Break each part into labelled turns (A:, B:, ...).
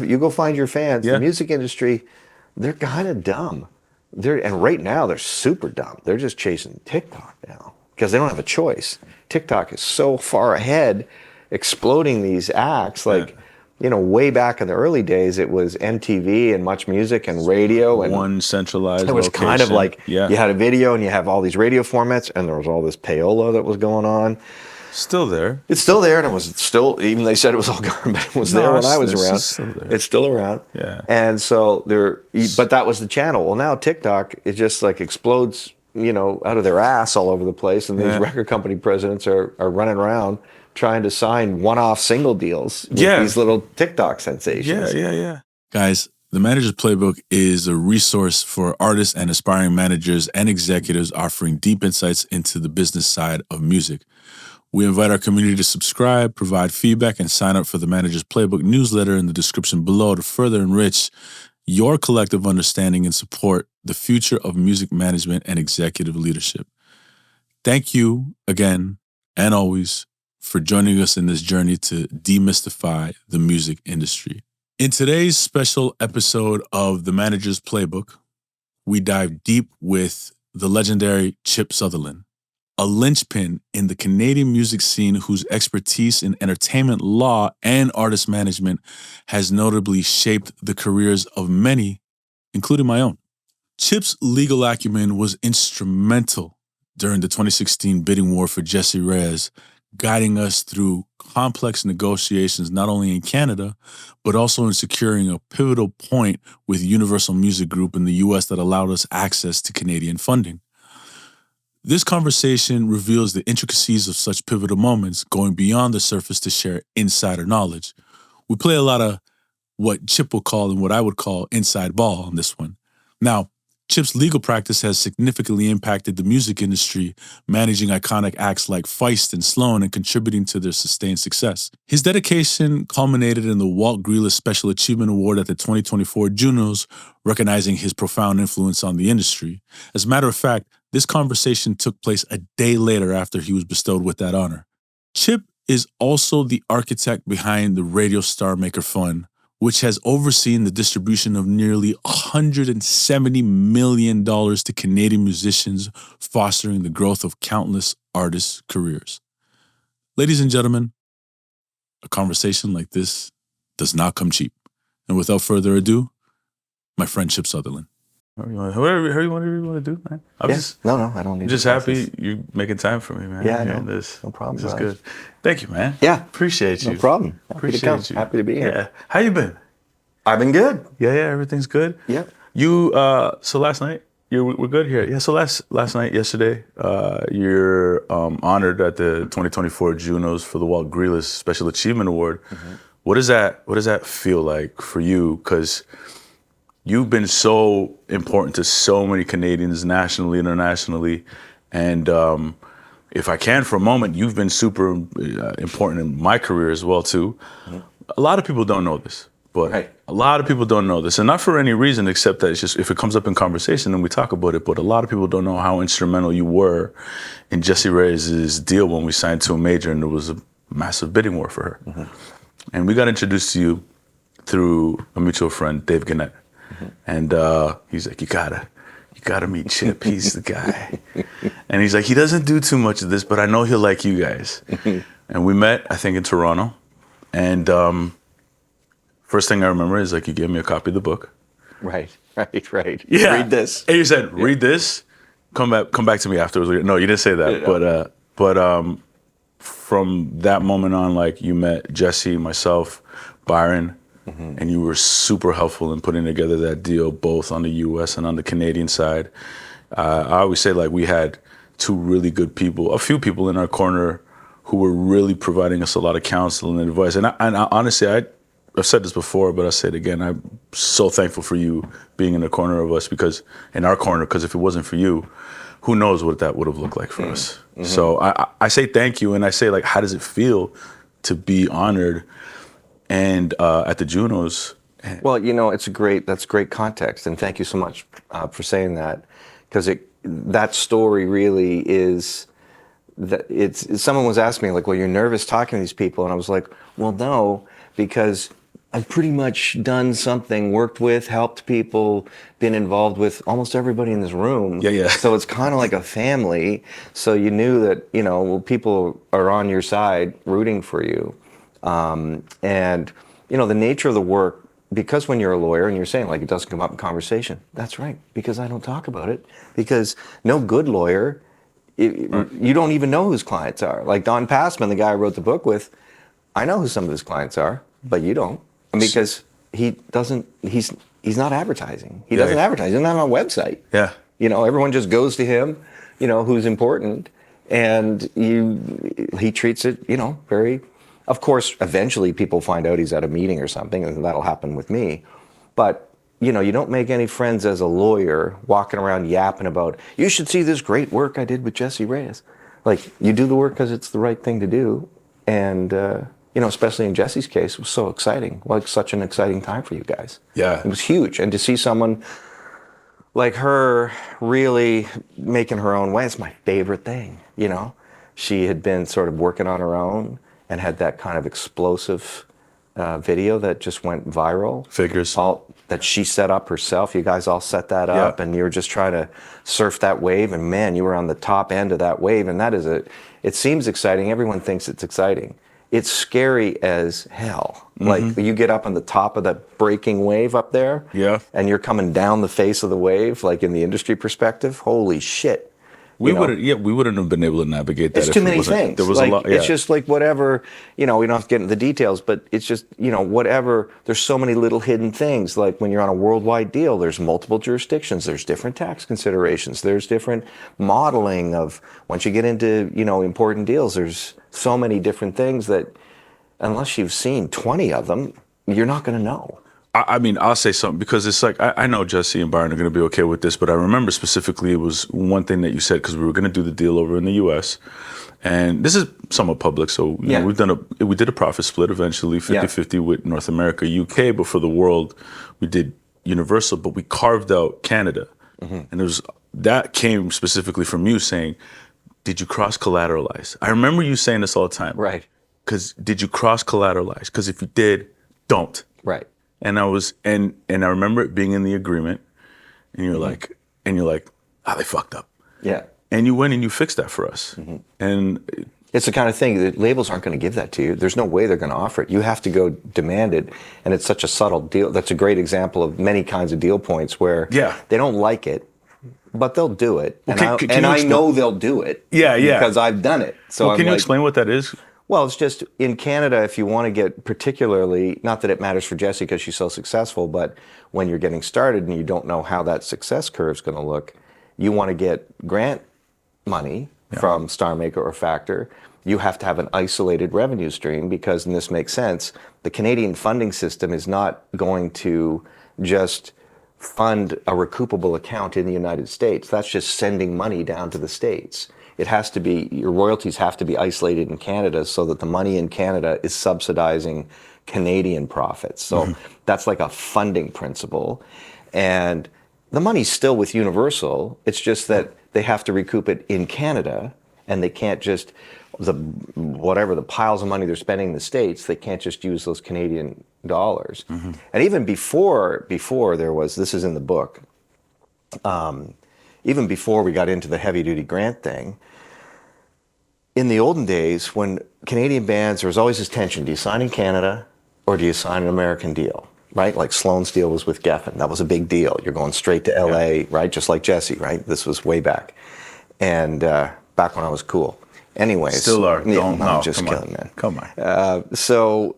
A: You go find your fans.
B: Yeah.
A: The music industry, they're kind of dumb. And right now they're super dumb. They're just chasing TikTok now because they don't have a choice. TikTok is so far ahead, exploding these acts. Like, way back in the early days, it was MTV and Much Music and radio. And
B: one centralized
A: it was
B: location.
A: kind of like you had a video and you have all these radio formats, and there was all this payola that was going on.
B: Still there.
A: It's still there, and it was still, even they said it was all gone, but it was there when I was around. It's still around.
B: Yeah.
A: And so but that was the channel. Well, now TikTok, it just like explodes, out of their ass all over the place, and these record company presidents are running around trying to sign one-off single deals with these little TikTok sensations.
B: Yeah. Guys, the Manager's Playbook is a resource for artists and aspiring managers and executives offering deep insights into the business side of music. We invite our community to subscribe, provide feedback, and sign up for the Manager's Playbook newsletter in the description below to further enrich your collective understanding and support the future of music management and executive leadership. Thank you again and always for joining us in this journey to demystify the music industry. In today's special episode of the Manager's Playbook, we dive deep with the legendary Chip Sutherland, a linchpin in the Canadian music scene whose expertise in entertainment law and artist management has notably shaped the careers of many, including my own. Chip's legal acumen was instrumental during the 2016 bidding war for Jessie Reyez, guiding us through complex negotiations not only in Canada, but also in securing a pivotal point with Universal Music Group in the US that allowed us access to Canadian funding. This conversation reveals the intricacies of such pivotal moments, going beyond the surface to share insider knowledge. We play a lot of what Chip will call and what I would call inside ball on this one. Now, Chip's legal practice has significantly impacted the music industry, managing iconic acts like Feist and Sloan and contributing to their sustained success. His dedication culminated in the Walt Grealis Special Achievement Award at the 2024 Junos, recognizing his profound influence on the industry. As a matter of fact, this conversation took place a day later after he was bestowed with that honor. Chip is also the architect behind the Radio Starmaker Fund, which has overseen the distribution of nearly $170 million to Canadian musicians, fostering the growth of countless artists' careers. Ladies and gentlemen, a conversation like this does not come cheap. And without further ado, my friend Chip Sutherland. Whatever you want to do, man.
A: No, I don't need.
B: I'm just happy you're making time for me, man.
A: Yeah, no problem.
B: This is good. Thank you, man.
A: Yeah,
B: appreciate you.
A: No problem.
B: Appreciate you.
A: Happy to be here.
B: Yeah. How you been?
A: I've been good.
B: Yeah, everything's good.
A: Yeah.
B: You so last night we're good here. Yeah. So last night, yesterday, you're honored at the 2024 Junos for the Walt Grealis Special Achievement Award. Mm-hmm. What does that feel like for you? Because you've been so important to so many Canadians, nationally, internationally, and if I can for a moment, you've been super important in my career as well too. Mm-hmm. A lot of people don't know this, but a lot of people don't know this, and not for any reason except that it's just if it comes up in conversation, then we talk about it. But a lot of people don't know how instrumental you were in Jessie Reyez's deal when we signed to a major, and there was a massive bidding war for her. Mm-hmm. And we got introduced to you through a mutual friend, Dave Gannett. And he's like, you gotta meet Chip. He's the guy. And he's like, he doesn't do too much of this, but I know he'll like you guys. And we met, I think, in Toronto. And first thing I remember is like, you gave me a copy of the book.
A: Right.
B: Yeah.
A: Read this.
B: And you said, read this. Come back to me afterwards. No, you didn't say that. Yeah. But from that moment on, like you met Jessie, myself, Byron. Mm-hmm. And you were super helpful in putting together that deal, both on the U.S. and on the Canadian side. I always say, like, we had two really good people, a few people in our corner who were really providing us a lot of counsel and advice. And honestly, I've said this before, but I'll say it again. I'm so thankful for you being in the corner of us, because if it wasn't for you, who knows what that would have looked like for us. Mm-hmm. So I say thank you, and I say, like, how does it feel to be honored and at the Junos?
A: Well, that's great context, and thank you so much for saying that, because that story really is that someone was asking me, like, well, you're nervous talking to these people, and I was like, well, no, because I've pretty much done something, worked with, helped people, been involved with almost everybody in this room.
B: Yeah, yeah.
A: So it's kind of like a family. So you knew that, well, people are on your side rooting for you. And, the nature of the work, because when you're a lawyer and you're saying like it doesn't come up in conversation, that's right, because I don't talk about it. Because no good lawyer, you don't even know whose clients are. Like Don Passman, the guy I wrote the book with, I know who some of his clients are, but you don't. Because he's not advertising. He doesn't advertise. He's not on a website.
B: Yeah.
A: Everyone just goes to him, who's important. And he treats it, very, of course, eventually people find out he's at a meeting or something, and that'll happen with me. But, you don't make any friends as a lawyer walking around yapping about, you should see this great work I did with Jesse Reyes. Like, you do the work because it's the right thing to do. And, especially in Jesse's case, it was so exciting. Like, such an exciting time for you guys.
B: Yeah.
A: It was huge. And to see someone like her really making her own way, it's my favorite thing, She had been sort of working on her own and had that kind of explosive video that just went viral.
B: Figures.
A: That she set up herself. You guys all set that up, and you were just trying to surf that wave, and man, you were on the top end of that wave, and it seems exciting. Everyone thinks it's exciting. It's scary as hell. Mm-hmm. Like, you get up on the top of that breaking wave up there, and you're coming down the face of the wave, like in the industry perspective. Holy shit.
B: We wouldn't have been able to navigate that.
A: It's too many things.
B: There was a lot.
A: It's just like whatever, we don't have to get into the details, but it's just, whatever. There's so many little hidden things. Like when you're on a worldwide deal, there's multiple jurisdictions. There's different tax considerations. There's different modeling of, once you get into, important deals, there's so many different things that unless you've seen 20 of them, you're not going to know.
B: I mean, I'll say something because it's like, I know Jesse and Byron are going to be okay with this, but I remember specifically it was one thing that you said, because we were going to do the deal over in the U.S. And this is somewhat public. So we did a profit split eventually, 50-50 with North America, UK, but for the world, we did Universal, but we carved out Canada. Mm-hmm. And that came specifically from you saying, did you cross-collateralize? I remember you saying this all the time.
A: Right.
B: Because did you cross-collateralize? Because if you did, don't.
A: Right.
B: And I remember it being in the agreement, and you're like, they fucked up.
A: Yeah.
B: And you went and you fixed that for us. Mm-hmm. And
A: it's the kind of thing that labels aren't going to give that to you. There's no way they're going to offer it. You have to go demand it, and it's such a subtle deal. That's a great example of many kinds of deal points where they don't like it, but they'll do it.
B: Well,
A: I know they'll do it.
B: Yeah.
A: Because I've done it. So
B: can you explain what that is?
A: Well, it's just in Canada, if you want to get particularly, not that it matters for Jessie because she's so successful, but when you're getting started and you don't know how that success curve is going to look, you want to get grant money from Starmaker or Factor. You have to have an isolated revenue stream because, and this makes sense, the Canadian funding system is not going to just fund a recoupable account in the United States. That's just sending money down to the States. It has to be, your royalties have to be isolated in Canada so that the money in Canada is subsidizing Canadian profits. So that's like a funding principle. And the money's still with Universal. It's just that they have to recoup it in Canada, and they can't just, the piles of money they're spending in the States, they can't just use those Canadian dollars. Mm-hmm. And even before there was, this is in the book, even before we got into the heavy-duty grant thing, in the olden days, when Canadian bands, there was always this tension. Do you sign in Canada or do you sign an American deal, right? Like Sloan's deal was with Geffen. That was a big deal. You're going straight to LA, right? Just like Jesse, right? This was way back. And back when I was cool. Anyways.
B: Still are.
A: I'm just kidding, man.
B: Come on.
A: So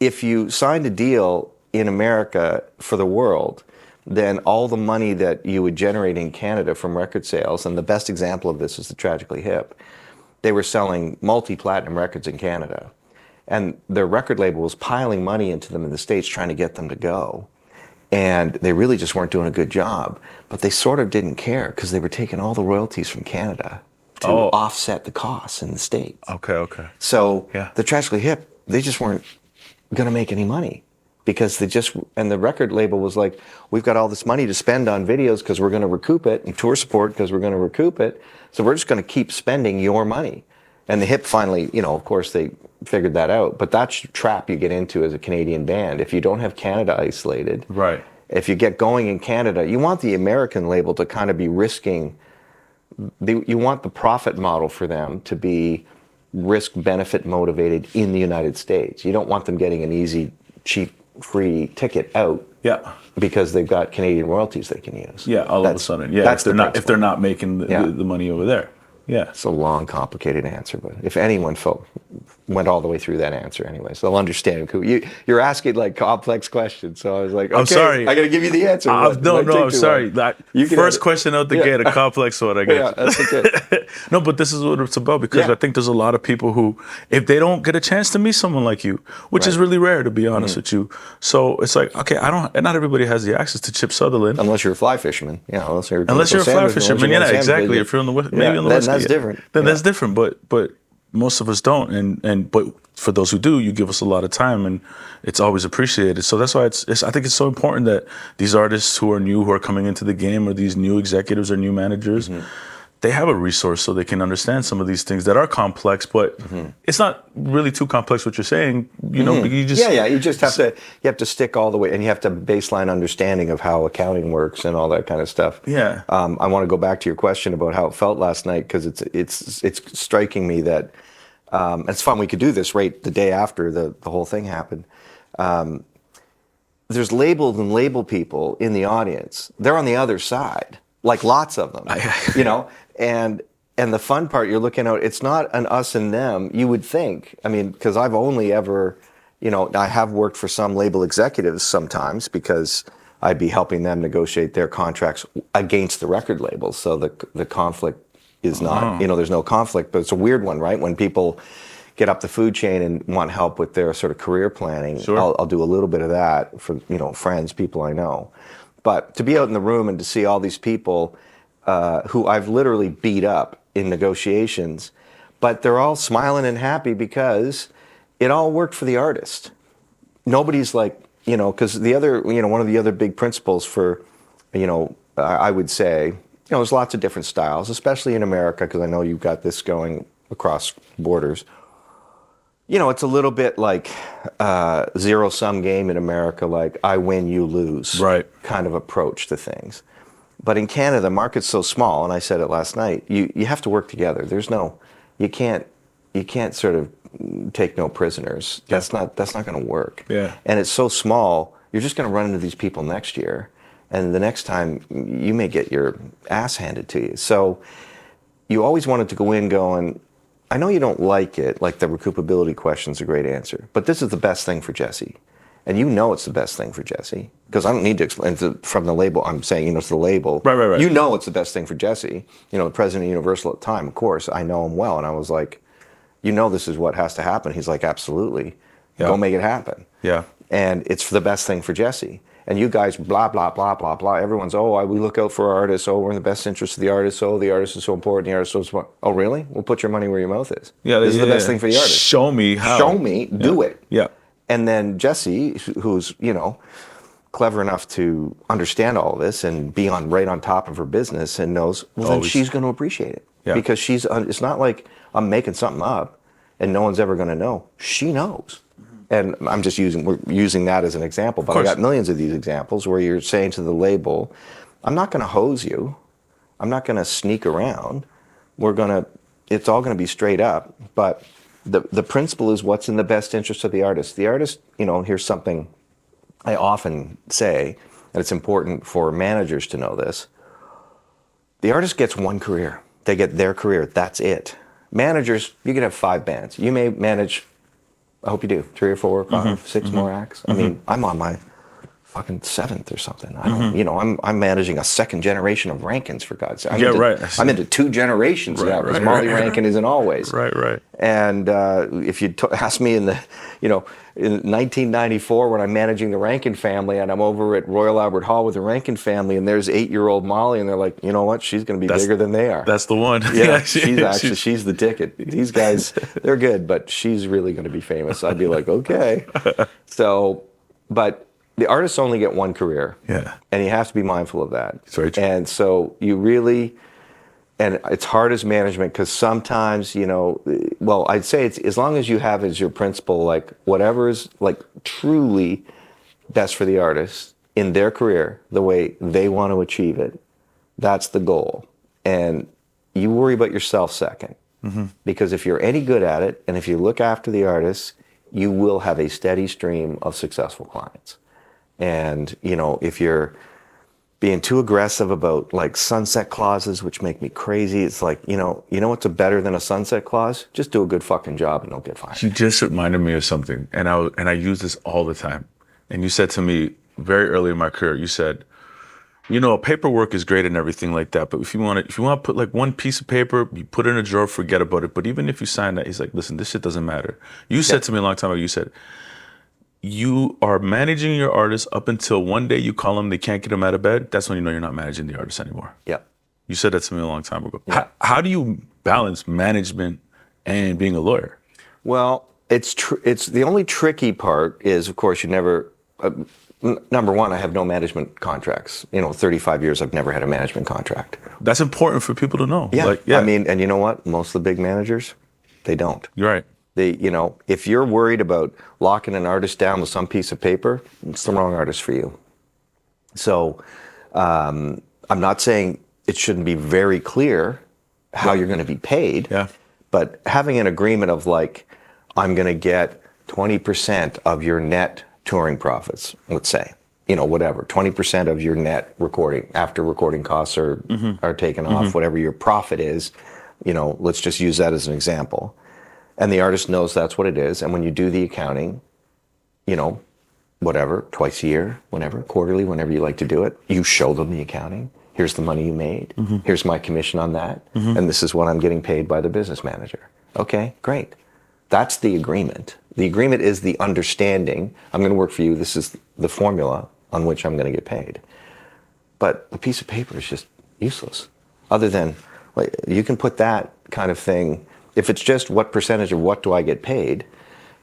A: if you signed a deal in America for the world, then all the money that you would generate in Canada from record sales, and the best example of this is the Tragically Hip, they were selling multi-platinum records in Canada. And their record label was piling money into them in the States trying to get them to go. And they really just weren't doing a good job. But they sort of didn't care because they were taking all the royalties from Canada to offset the costs in the States.
B: Okay.
A: So the Tragically Hip, they just weren't going to make any money. Because and the record label was like, we've got all this money to spend on videos because we're going to recoup it, and tour support because we're going to recoup it. So we're just going to keep spending your money. And the Hip finally, of course, they figured that out. But that's the trap you get into as a Canadian band. If you don't have Canada isolated,
B: Right.
A: if you get going in Canada, you want the American label to kind of be risking, you want the profit model for them to be risk benefit motivated in the United States. You don't want them getting an easy, cheap, free ticket out.
B: Yeah.
A: Because they've got Canadian royalties they can use.
B: Yeah, all of a sudden. Yeah,
A: that's
B: if they're not making the money over there. Yeah.
A: It's a long, complicated answer, but if anyone went all the way through that answer anyways, they'll understand. You're asking like complex questions, so I was like, okay,
B: I'm sorry.
A: I got to give you the answer.
B: I'm sorry. First question out the gate, a complex one, I guess.
A: Yeah, that's okay.
B: No, but this is what it's about, because I think there's a lot of people who, if they don't get a chance to meet someone like you, which is really rare, to be honest with you. So it's like, okay, not everybody has the access to Chip Sutherland.
A: Unless you're a fly fisherman. Yeah, unless you're a
B: fly fisherman. Yeah, exactly. If you're on the West, maybe on the West.
A: That's different.
B: Then that's different, but most of us don't, but for those who do, you give us a lot of time, and it's always appreciated. So that's why I think it's so important that these artists who are new, who are coming into the game, or these new executives or new managers, they have a resource so they can understand some of these things that are complex, but it's not really too complex what you're saying. You know, you just
A: you just have to stick all the way, and you have to baseline understanding of how accounting works and all that kind of stuff.
B: Yeah.
A: I want to go back to your question about how it felt last night, because it's striking me that it's fun. We could do this right the day after the whole thing happened. There's labeled and label people in the audience. They're on the other side, like lots of them, you know. And the fun part, you're looking out, it's not an us and them, you would think. I mean, because I've only ever, I have worked for some label executives sometimes, because I'd be helping them negotiate their contracts against the record labels. So the conflict is not, there's no conflict, but it's a weird one, right? When people get up the food chain and want help with their sort of career planning, I'll do a little bit of that for, friends, people I know. But to be out in the room and to see all these people who I've literally beat up in negotiations, but they're all smiling and happy because it all worked for the artist. Nobody's like, because the other, one of the other big principles for, I would say, there's lots of different styles, especially in America, because I know you've got this going across borders. It's a little bit like zero-sum game in America, like I win, you lose,
B: right,
A: kind of approach to things. But in Canada, the market's so small, and I said it last night, you have to work together. You can't sort of take no prisoners. That's not going to work.
B: Yeah.
A: And it's so small, you're just going to run into these people next year, and the next time you may get your ass handed to you. So you always wanted to go in going, I know you don't like it, like the recoupability question's a great answer, but this is the best thing for Jesse. And it's the best thing for Jesse, because I don't need to explain from the label. I'm saying, it's the label.
B: Right.
A: It's the best thing for Jesse. The president of Universal at the time, of course, I know him well. And I was like, this is what has to happen. He's like, absolutely.
B: Yeah.
A: Go make it happen.
B: Yeah.
A: And it's the best thing for Jesse. And you guys, blah, blah, blah, blah, blah. Everyone's, we look out for our artists. We're in the best interest of the artist. The artist is so important. The artist is so smart. Oh, really? Well, put your money where your mouth is.
B: Yeah,
A: this is the best thing for the artist.
B: Show me how.
A: Show me. Do it.
B: Yeah.
A: And then Jesse, who's, clever enough to understand all of this and be right on top of her business and knows, then she's going to appreciate it.
B: Yeah.
A: Because it's not like I'm making something up and no one's ever going to know. She knows. And we're using that as an example, but I got millions of these examples where you're saying to the label, I'm not going to hose you. I'm not going to sneak around. It's all going to be straight up. But the principle is what's in the best interest of the artist. The artist, here's something I often say, and it's important for managers to know this. The artist gets one career. They get their career. That's it. Managers, you can have 5 bands. You may manage, I hope you do, 3 or 4 or 5, 6 more acts. I mean, I'm on my fucking 7th or something. I don't, I'm managing a 2nd generation of Rankins, for God's sake. I'm into 2 generations now, because Molly Rankin isn't always.
B: Right.
A: And if you ask me in 1994, when I'm managing the Rankin family and I'm over at Royal Albert Hall with the Rankin family, and there's 8-year-old Molly, and they're like, you know what? She's going to be bigger than they are.
B: That's the one.
A: Yeah, she's the ticket. These guys, they're good, but she's really going to be famous. I'd be like, okay. So, but the artists only get one career.
B: Yeah.
A: And you have to be mindful of that.
B: That's very true.
A: And so you really, and it's hard as management, because sometimes, well, I'd say it's as long as you have as your principle, like whatever is like truly best for the artist in their career, the way they want to achieve it, that's the goal. And you worry about yourself second. Because if you're any good at it, and if you look after the artists, you will have a steady stream of successful clients. And, you know, if you're being too aggressive about like sunset clauses, which make me crazy, it's like, you know what's better than a sunset clause? Just do a good fucking job and don't get fired.
B: You just reminded me of something, and I use this all the time. And you said to me very early in my career, you said, you know, paperwork is great and everything like that, but if you want to put like one piece of paper, you put it in a drawer, forget about it. But even if you sign that, he's like, listen, this shit doesn't matter. You said to me a long time ago, you said, you are managing your artist up until one day you call them, they can't get them out of bed. That's when you know you're not managing the artist anymore.
A: Yep.
B: You said that to me a long time ago.
A: Yeah.
B: How do you balance management and being a lawyer?
A: Well, it's the only tricky part is, of course, you never. Number one, I have no management contracts. 35 years, I've never had a management contract.
B: That's important for people to know.
A: Yeah. I mean, and you know what? Most of the big managers, they don't.
B: You're right.
A: If you're worried about locking an artist down with some piece of paper, it's the wrong artist for you. So, I'm not saying it shouldn't be very clear how you're going to be paid.
B: Yeah.
A: But having an agreement of like, I'm going to get 20% of your net touring profits, let's say, whatever, 20% of your net recording after recording costs are taken off, whatever your profit is, let's just use that as an example. And the artist knows that's what it is. And when you do the accounting, whatever, twice a year, whenever, quarterly, whenever you like to do it, you show them the accounting. Here's the money you made. Here's my commission on that. And this is what I'm getting paid by the business manager. Okay, great. That's the agreement. The agreement is the understanding. I'm going to work for you. This is the formula on which I'm going to get paid. But the piece of paper is just useless. Other than, like, you can put that kind of thing, if it's just what percentage of what do I get paid,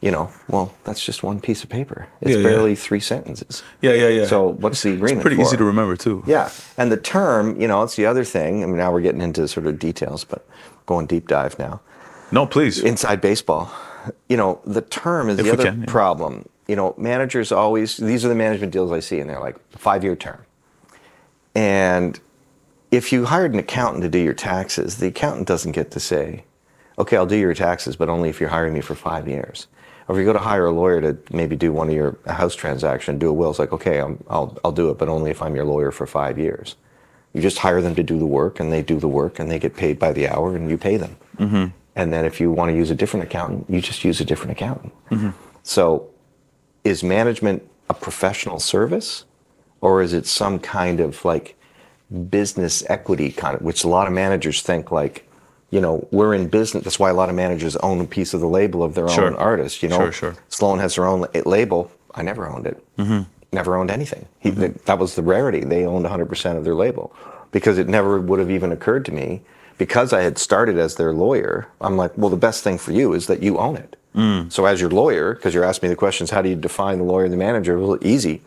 A: well, that's just one piece of paper. It's barely 3 sentences.
B: Yeah.
A: So what's the agreement for?
B: It's pretty easy to remember, too.
A: Yeah. And the term, it's the other thing. I mean, now we're getting into sort of details, but going deep dive now.
B: No, please.
A: Inside baseball. The term is the other problem. Managers always, these are the management deals I see, and they're like 5-year term. And if you hired an accountant to do your taxes, the accountant doesn't get to say, okay, I'll do your taxes, but only if you're hiring me for 5 years. Or if you go to hire a lawyer to maybe do one of your house transaction, do a will, it's like, okay, I'll do it, but only if I'm your lawyer for 5 years. You just hire them to do the work, and they do the work, and they get paid by the hour, and you pay them. And then if you want to use a different accountant, you just use a different accountant. So is management a professional service, or is it some kind of like business equity kind of, which a lot of managers think like, we're in business. That's why a lot of managers own a piece of the label of their own artist.
B: Sure.
A: Sloan has their own label. I never owned it. Never owned anything. That was the rarity. They owned 100% of their label, because it never would have even occurred to me. Because I had started as their lawyer, I'm like, well, the best thing for you is that you own it. So as your lawyer, because you're asking me the questions, how do you define the lawyer and the manager? Well, easy.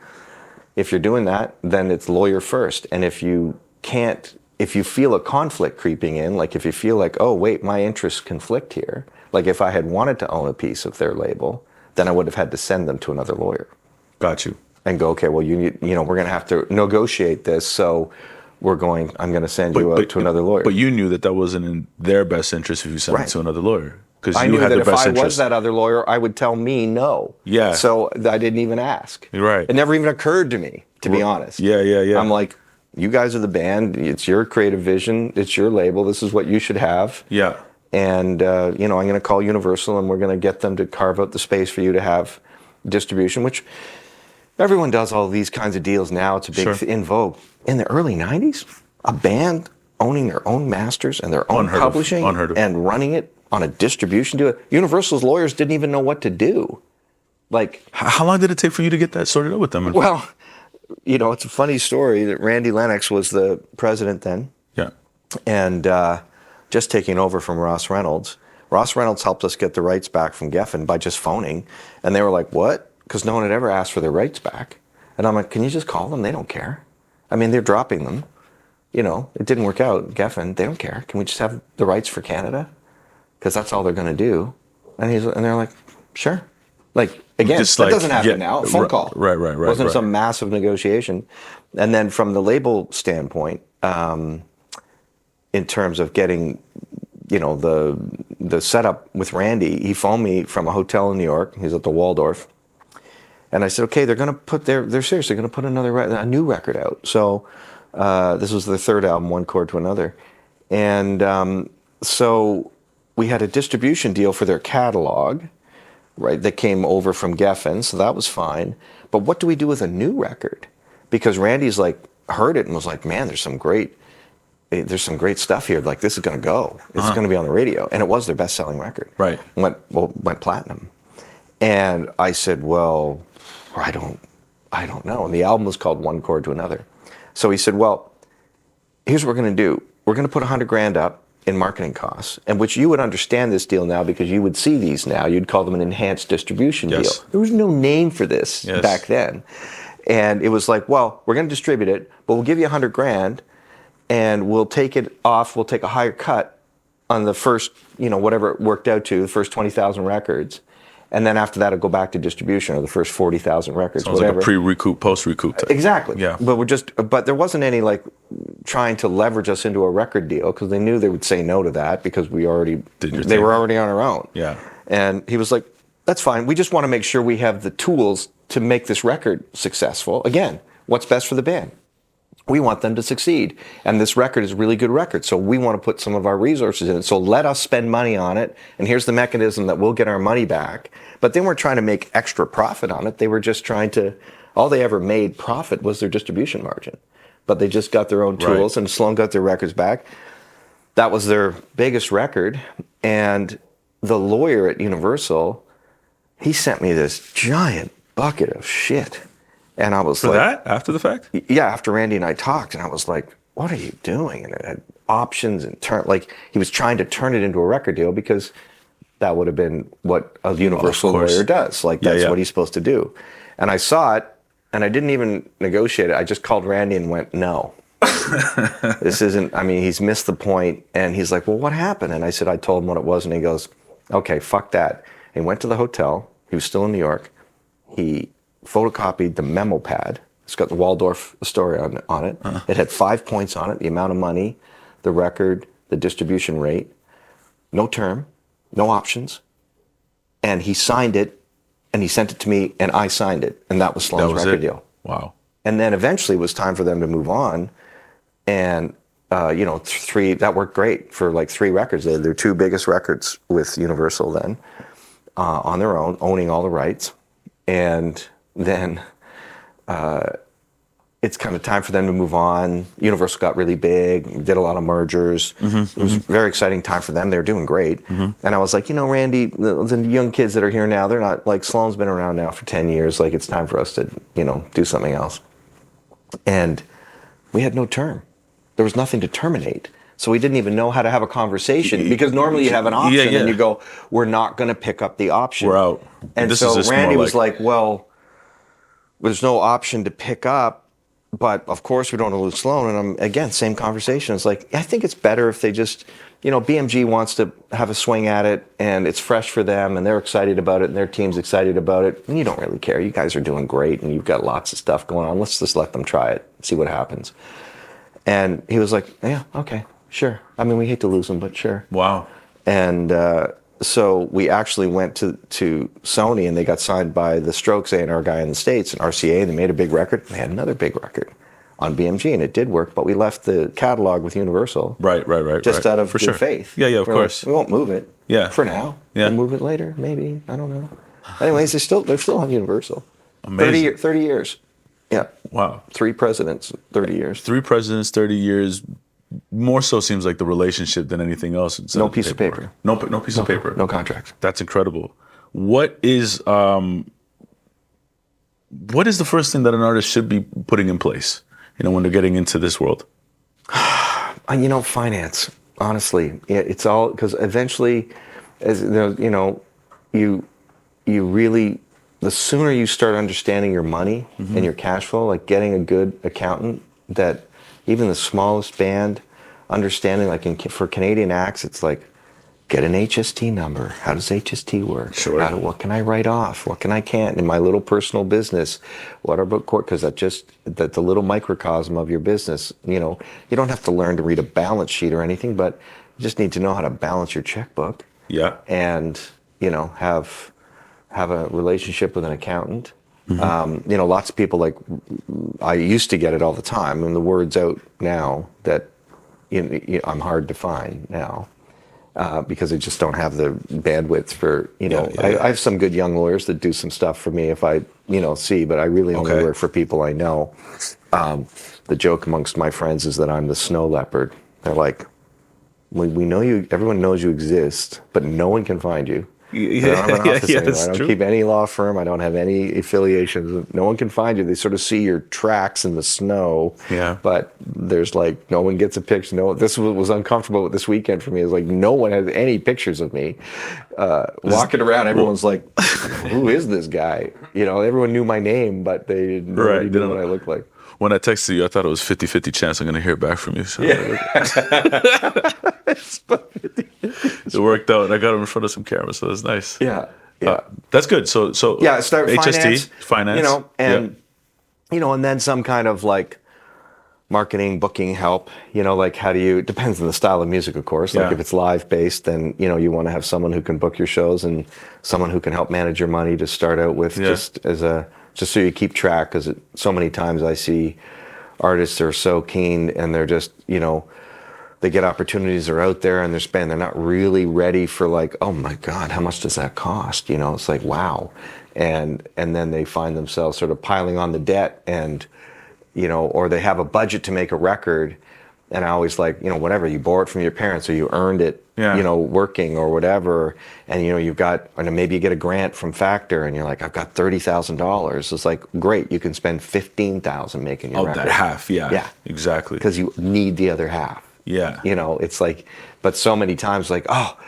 A: If you're doing that, then it's lawyer first. And if you feel a conflict creeping in, like if you feel like, oh, wait, my interests conflict here. Like if I had wanted to own a piece of their label, then I would have had to send them to another lawyer.
B: Got you.
A: And go, okay, well, we're going to have to negotiate this. So I'm going to send you to another lawyer.
B: But you knew that wasn't in their best interest if you sent it to another lawyer. Because
A: I
B: you
A: knew
B: had
A: that
B: the
A: if
B: best
A: I
B: interest.
A: was that other lawyer, I would tell me no.
B: Yeah.
A: So I didn't even ask.
B: You're right.
A: It never even occurred to me, to be honest.
B: Yeah.
A: I'm like, you guys are the band. It's your creative vision. It's your label. This is what you should have.
B: Yeah.
A: And, I'm going to call Universal, and we're going to get them to carve out the space for you to have distribution, which everyone does all these kinds of deals now. It's a big in vogue. In the early 90s, a band owning their own masters and their own publishing and running it on a distribution deal. Universal's lawyers didn't even know what to do. Like,
B: how long did it take for you to get that sorted out with them?
A: Well, it's a funny story that Randy Lennox was the president then.
B: Yeah.
A: And just taking over from Ross Reynolds. Ross Reynolds helped us get the rights back from Geffen by just phoning. And they were like, what? Because no one had ever asked for their rights back. And I'm like, can you just call them? They don't care. I mean, they're dropping them. It didn't work out. Geffen, they don't care. Can we just have the rights for Canada? because that's all they're going to do. And they're like, sure. Like, again,
B: Just
A: that
B: like,
A: doesn't happen now. A phone call.
B: Right.
A: It wasn't
B: right.
A: some massive negotiation. And then from the label standpoint, in terms of getting, the setup with Randy, he phoned me from a hotel in New York. He's at the Waldorf. And I said, okay, they're going to put they're seriously going to put a new record out. So this was their third album, One Chord to Another. And so we had a distribution deal for their catalog, right, that came over from Geffen, so that was fine. But what do we do with a new record? Because Randy's like, heard it and was like, man, there's some great stuff here. Like, this is going to go. It's going to be on the radio. And it was their best-selling record.
B: Right.
A: Went platinum. And I said, well, I don't know. And the album was called One Chord to Another. So he said, well, here's what we're going to do. We're going to put $100,000 up in marketing costs, and which you would understand this deal now because you would see these now. You'd call them an enhanced distribution deal. There was no name for this back then. And it was like, well, we're going to distribute it, but we'll give you $100,000 and we'll take it off. We'll take a higher cut on the first, whatever it worked out to, the first 20,000 records. And then after that, it'll go back to distribution, or the first 40,000 records,
B: Sounds
A: whatever.
B: Like a pre-recoup, post-recoup type.
A: Exactly.
B: Yeah.
A: But there wasn't any like trying to leverage us into a record deal, because they knew they would say no to that because they were already on our own.
B: Yeah.
A: And he was like, that's fine. We just want to make sure we have the tools to make this record successful. Again, what's best for the band? We want them to succeed. And this record is a really good record, so we want to put some of our resources in it. So let us spend money on it, and here's the mechanism that we'll get our money back. But they weren't trying to make extra profit on it. They were just trying to, all they ever made profit was their distribution margin. But they just got their own tools, and Sloan got their records back. That was their biggest record. And the lawyer at Universal, he sent me this giant bucket of shit. And I was
B: For that? After the fact?
A: Yeah, after Randy and I talked, and I was like, what are you doing? And it had options and he was trying to turn it into a record deal, because that would have been what a Universal lawyer does. Like, that's what he's supposed to do. And I saw it, and I didn't even negotiate it. I just called Randy and went, no. This isn't, he's missed the point. And he's like, well, what happened? And I said, I told him what it was. And he goes, okay, fuck that. He went to the hotel. He was still in New York. He photocopied the memo pad. It's got the Waldorf Astoria on it. It had 5 points on it: the amount of money, the record, the distribution rate, no term, no options. And he signed it, and he sent it to me, and I signed it. And that was Sloan's record deal.
B: Wow.
A: And then eventually it was time for them to move on. And, that worked great for like 3 records. They had their 2 biggest records with Universal then, on their own, owning all the rights. And then it's kind of time for them to move on. Universal got really big, did a lot of mergers. It was a very exciting time for them. They were doing great. And I was like, Randy, the young kids that are here now, they're not, like, Sloan's been around now for 10 years. Like, it's time for us to, do something else. And we had no term. There was nothing to terminate. So we didn't even know how to have a conversation, because normally you have an option and you go, we're not going to pick up the option.
B: We're out.
A: And so Randy was like, well, there's no option to pick up, but of course we don't want to lose Sloan. And I'm, again, same conversation. It's like, I think it's better if they just, BMG wants to have a swing at it, and it's fresh for them, and they're excited about it, and their team's excited about it. And you don't really care. You guys are doing great, and you've got lots of stuff going on. Let's just let them try it, see what happens. And he was like, yeah, okay, sure. We hate to lose them, but sure.
B: Wow.
A: And so we actually went to Sony, and they got signed by the Strokes A&R guy in the States, and RCA, and they made a big record. And they had another big record on BMG, and it did work, but we left the catalog with Universal.
B: Right.
A: Just out of good faith.
B: Yeah, of course.
A: Like, we won't move it.
B: Yeah.
A: For now.
B: Yeah.
A: We'll move it later, maybe. I don't know. Anyways, they're still on Universal.
B: Amazing.
A: 30 years. Yeah.
B: Wow.
A: 3 presidents, 30 years.
B: 3 presidents, 30 years. More so seems like the relationship than anything else.
A: No piece of paper.
B: No piece of paper.
A: No contract.
B: That's incredible. What is the first thing that an artist should be putting in place, when they're getting into this world?
A: Finance. Honestly, it's all, because eventually, as you really, the sooner you start understanding your money and your cash flow, like getting a good accountant that even the smallest band understanding, like for Canadian acts, it's like get an HST number. How does HST work?
B: Sure.
A: What can I write off? What can I can't in my little personal business? What about court? Because that's the little microcosm of your business. You know, you don't have to learn to read a balance sheet or anything, but you just need to know how to balance your checkbook.
B: Yeah.
A: And, you know, have a relationship with an accountant. You know, lots of people, like, I used to get it all the time, and the word's out now that I'm hard to find now. Because I just don't have the bandwidth for, you know, I have some good young lawyers that do some stuff for me if I, you know, see, but I really only work for people I know. The joke amongst my friends is that I'm the snow leopard. They're like, we know you, everyone knows you exist, but no one can find you. I don't have an office anymore. I don't keep any law firm. I don't have any affiliations. No one can find you. They sort of see your tracks in the snow. Yeah. But there's like, no one gets a picture. No, this was uncomfortable this weekend for me. It's like, no one has any pictures of me. Walking around, everyone's like, who is this guy? You know, everyone knew my name, but they didn't know what I looked like.
B: When I texted you, I thought it was 50-50 chance I'm going to hear back from you. So it worked out. And I got him in front of some cameras, so that's nice.
A: Yeah.
B: That's good. So
A: yeah, start
B: HST, finance.
A: You know, and you know, and then some kind of like marketing, booking help. You know, like how do you? It depends on the style of music, of course. Like if it's live based, then you know you want to have someone who can book your shows and someone who can help manage your money to start out with, just so you keep track. Because so many times I see artists are so keen and they're just, you know, they get opportunities, they're out there and they're not really ready for like, oh my God, how much does that cost? You know, it's like, wow. And then they find themselves sort of piling on the debt and, you know, or they have a budget to make a record. And I always like, you know, whatever, you borrowed from your parents or you earned it, you know, working or whatever. And, you know, you've got, and maybe you get a grant from Factor and you're like, I've got $30,000. It's like, great, you can spend $15,000 making your record.
B: That half, yeah. Exactly.
A: Because you need the other half.
B: Yeah.
A: You know, it's like, but so many times like, oh,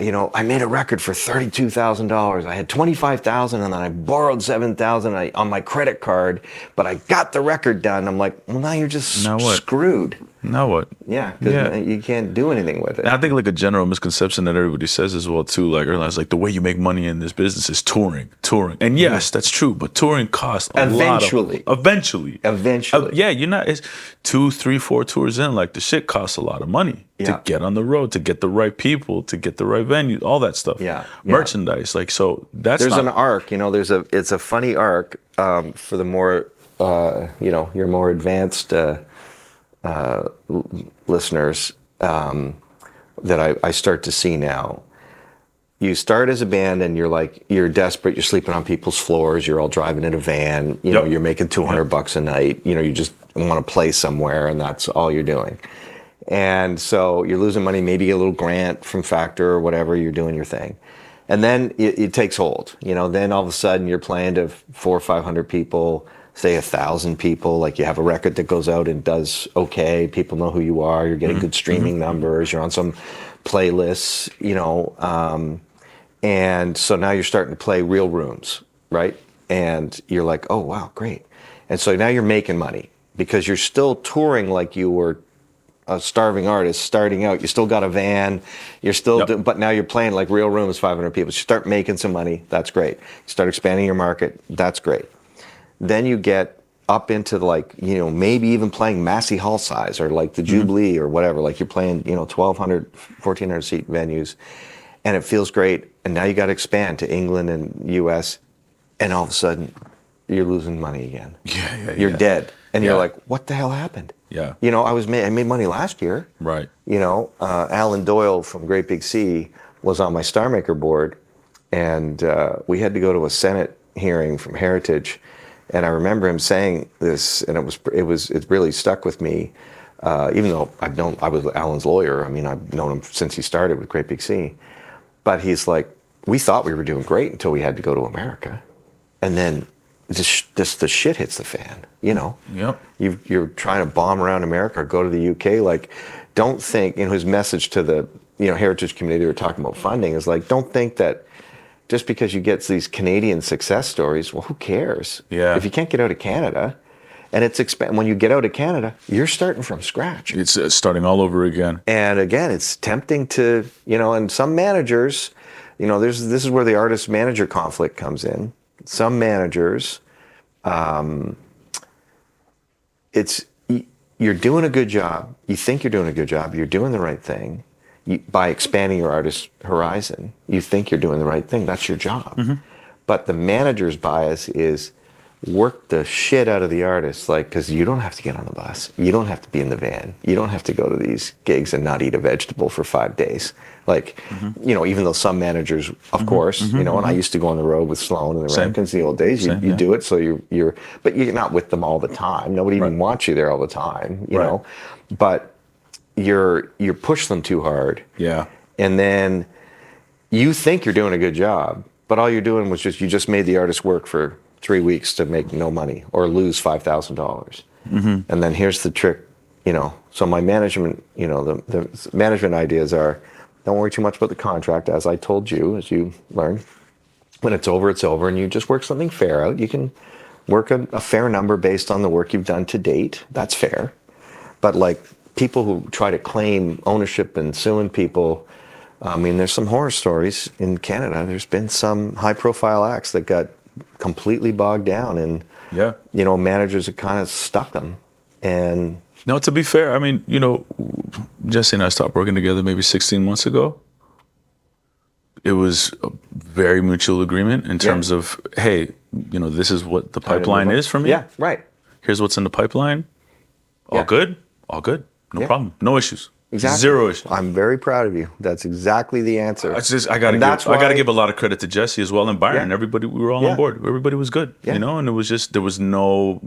A: you know, I made a record for $32,000. I had $25,000 and then I borrowed $7,000 on my credit card, but I got the record done. I'm like, well, now you're just screwed.
B: Now what?
A: Yeah, because you can't do anything with it.
B: And I think like a general misconception that everybody says as well too, like earlier, like the way you make money in this business is touring. And yes, that's true, but touring costs a lot. Eventually. Yeah, you're not. It's 2, 3, 4 tours in. Like the shit costs a lot of money to get on the road, to get the right people, to get the right venue, all that stuff. Merchandise, like so. There's
A: an arc. You know, it's a funny arc for the more you know, your more advanced listeners that I start to see now. You start as a band and you're desperate, you're sleeping on people's floors, you're all driving in a van, you know, you're making $200 a night, you know, you just want to play somewhere and that's all you're doing. And so you're losing money, maybe a little grant from Factor or whatever, you're doing your thing. And then it takes hold, you know, then all of a sudden you're playing to 400 or 500 people, say 1,000 people, like you have a record that goes out and does okay, people know who you are, you're getting good streaming numbers, you're on some playlists, you know, and so now you're starting to play real rooms, right? And you're like, oh wow, great. And so now you're making money because you're still touring like you were a starving artist starting out. You still got a van, you're still but now you're playing like real rooms, 500 people. You start making some money, that's great. You start expanding your market, that's great. Then you get up into like, you know, maybe even playing Massey Hall size or like the Jubilee or whatever. Like you're playing, you know, 1,200, 1,400 seat venues and it feels great. And now you got to expand to England and US and all of a sudden you're losing money again. You're dead. And you're like, what the hell happened?
B: Yeah.
A: You know, I made money last year.
B: Right.
A: You know, Alan Doyle from Great Big Sea was on my Starmaker board and we had to go to a Senate hearing from Heritage. And I remember him saying this, and it really stuck with me, even though I was Alan's lawyer. I mean, I've known him since he started with Great Big Sea. But he's like, we thought we were doing great until we had to go to America, and then the shit hits the fan. You know, you're trying to bomb around America or go to the UK. Like, don't think. You know, his message to the Heritage community, they were talking about funding, is like, don't think that. Just because you get these Canadian success stories, well, who cares?
B: Yeah.
A: If you can't get out of Canada, And it's when you get out of Canada, you're starting from scratch.
B: It's starting all over again.
A: And again, it's tempting to, and some managers, this is where the artist-manager conflict comes in. Some managers, you're doing a good job. You think you're doing a good job. You're doing the right thing. By expanding your artist horizon, you think you're doing the right thing. That's your job. Mm-hmm. But the manager's bias is work the shit out of the artist, because you don't have to get on the bus. You don't have to be in the van. You don't have to go to these gigs and not eat a vegetable for 5 days. Even though some managers, of course, and I used to go on the road with Sloan and the Rankins in the old days, you do it so but you're not with them all the time. Nobody even wants you there all the time, you know. But you push them too hard. Yeah. And then you think you're doing a good job, but all you're doing was you just made the artist work for 3 weeks to make no money or lose $5,000. Mm-hmm. And then here's the trick, so my management, the management ideas are, don't worry too much about the contract, as I told you, as you learned. When it's over, and you just work something fair out. You can work a fair number based on the work you've done to date. That's fair. But people who try to claim ownership and suing people, there's some horror stories in Canada. There's been some high-profile acts that got completely bogged down, and managers have kind of stuck them. And
B: no, to be fair, Jesse and I stopped working together maybe 16 months ago. It was a very mutual agreement in terms of, hey, this is what the pipeline is for me.
A: Yeah, right.
B: Here's what's in the pipeline. All good. No problem. No issues.
A: Exactly.
B: 0 issues.
A: I'm very proud of you. That's exactly the answer.
B: I got to give a lot of credit to Jesse as well and Byron. Everybody, we were all on board. Everybody was good, and it was just, there was no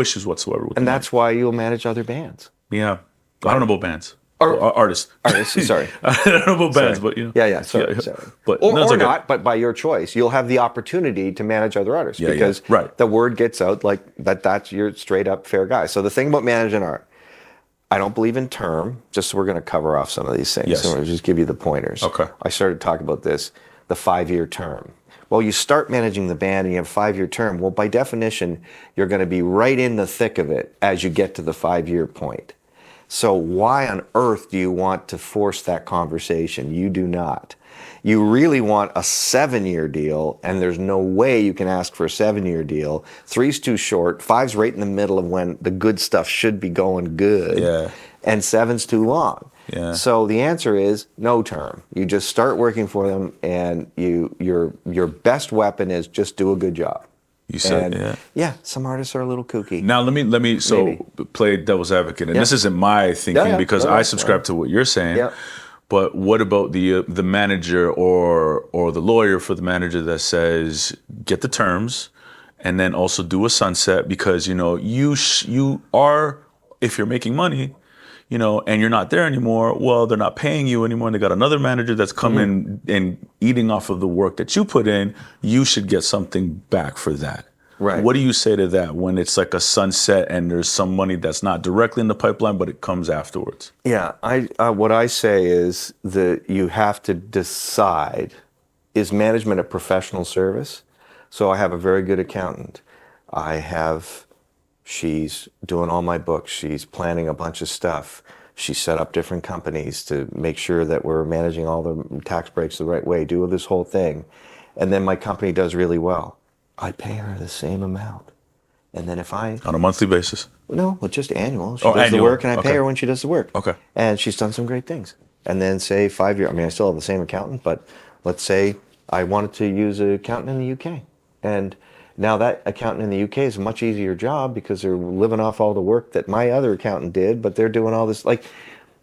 B: issues whatsoever with
A: that's why you'll manage other bands.
B: Yeah. I don't know about bands. Or artists.
A: Sorry.
B: I don't know about bands, but
A: Sorry.
B: But
A: or not, but by your choice, you'll have the opportunity to manage other artists because the word gets out that's your straight up fair guy. So the thing about managing art, I don't believe in term, just so we're going to cover off some of these things.
B: Yes.
A: So I'm going to just give you the pointers.
B: Okay.
A: I started talking about this, the 5-year term. Well, you start managing the band and you have a 5-year term. Well, by definition, you're going to be right in the thick of it as you get to the 5-year point. So why on earth do you want to force that conversation? You do not. You really want a 7-year deal, and there's no way you can ask for a 7-year deal. 3's too short. 5's right in the middle of when the good stuff should be going good. Yeah. And 7's too long. Yeah. So the answer is no term. You just start working for them, and your best weapon is just do a good job.
B: You said,
A: some artists are a little kooky.
B: Now let me play devil's advocate, and this isn't my thinking because I subscribe to what you're saying. Yeah. But what about the manager or the lawyer for the manager that says get the terms, and then also do a sunset because you are, if you're making money, and you're not there anymore. Well, they're not paying you anymore, and they got another manager that's coming and eating off of the work that you put in. You should get something back for that. Right. What do you say to that when it's like a sunset and there's some money that's not directly in the pipeline, but it comes afterwards?
A: Yeah, what I say is that you have to decide, is management a professional service? So I have a very good accountant. She's doing all my books. She's planning a bunch of stuff. She set up different companies to make sure that we're managing all the tax breaks the right way, do this whole thing. And then my company does really well. I pay her the same amount. And then if I...
B: On a monthly basis?
A: No, well, just annual. She does the work, and I pay her when she does the work.
B: Okay.
A: And she's done some great things. And then say 5 years, I still have the same accountant, but let's say I wanted to use an accountant in the UK. And now that accountant in the UK is a much easier job because they're living off all the work that my other accountant did, but they're doing all this,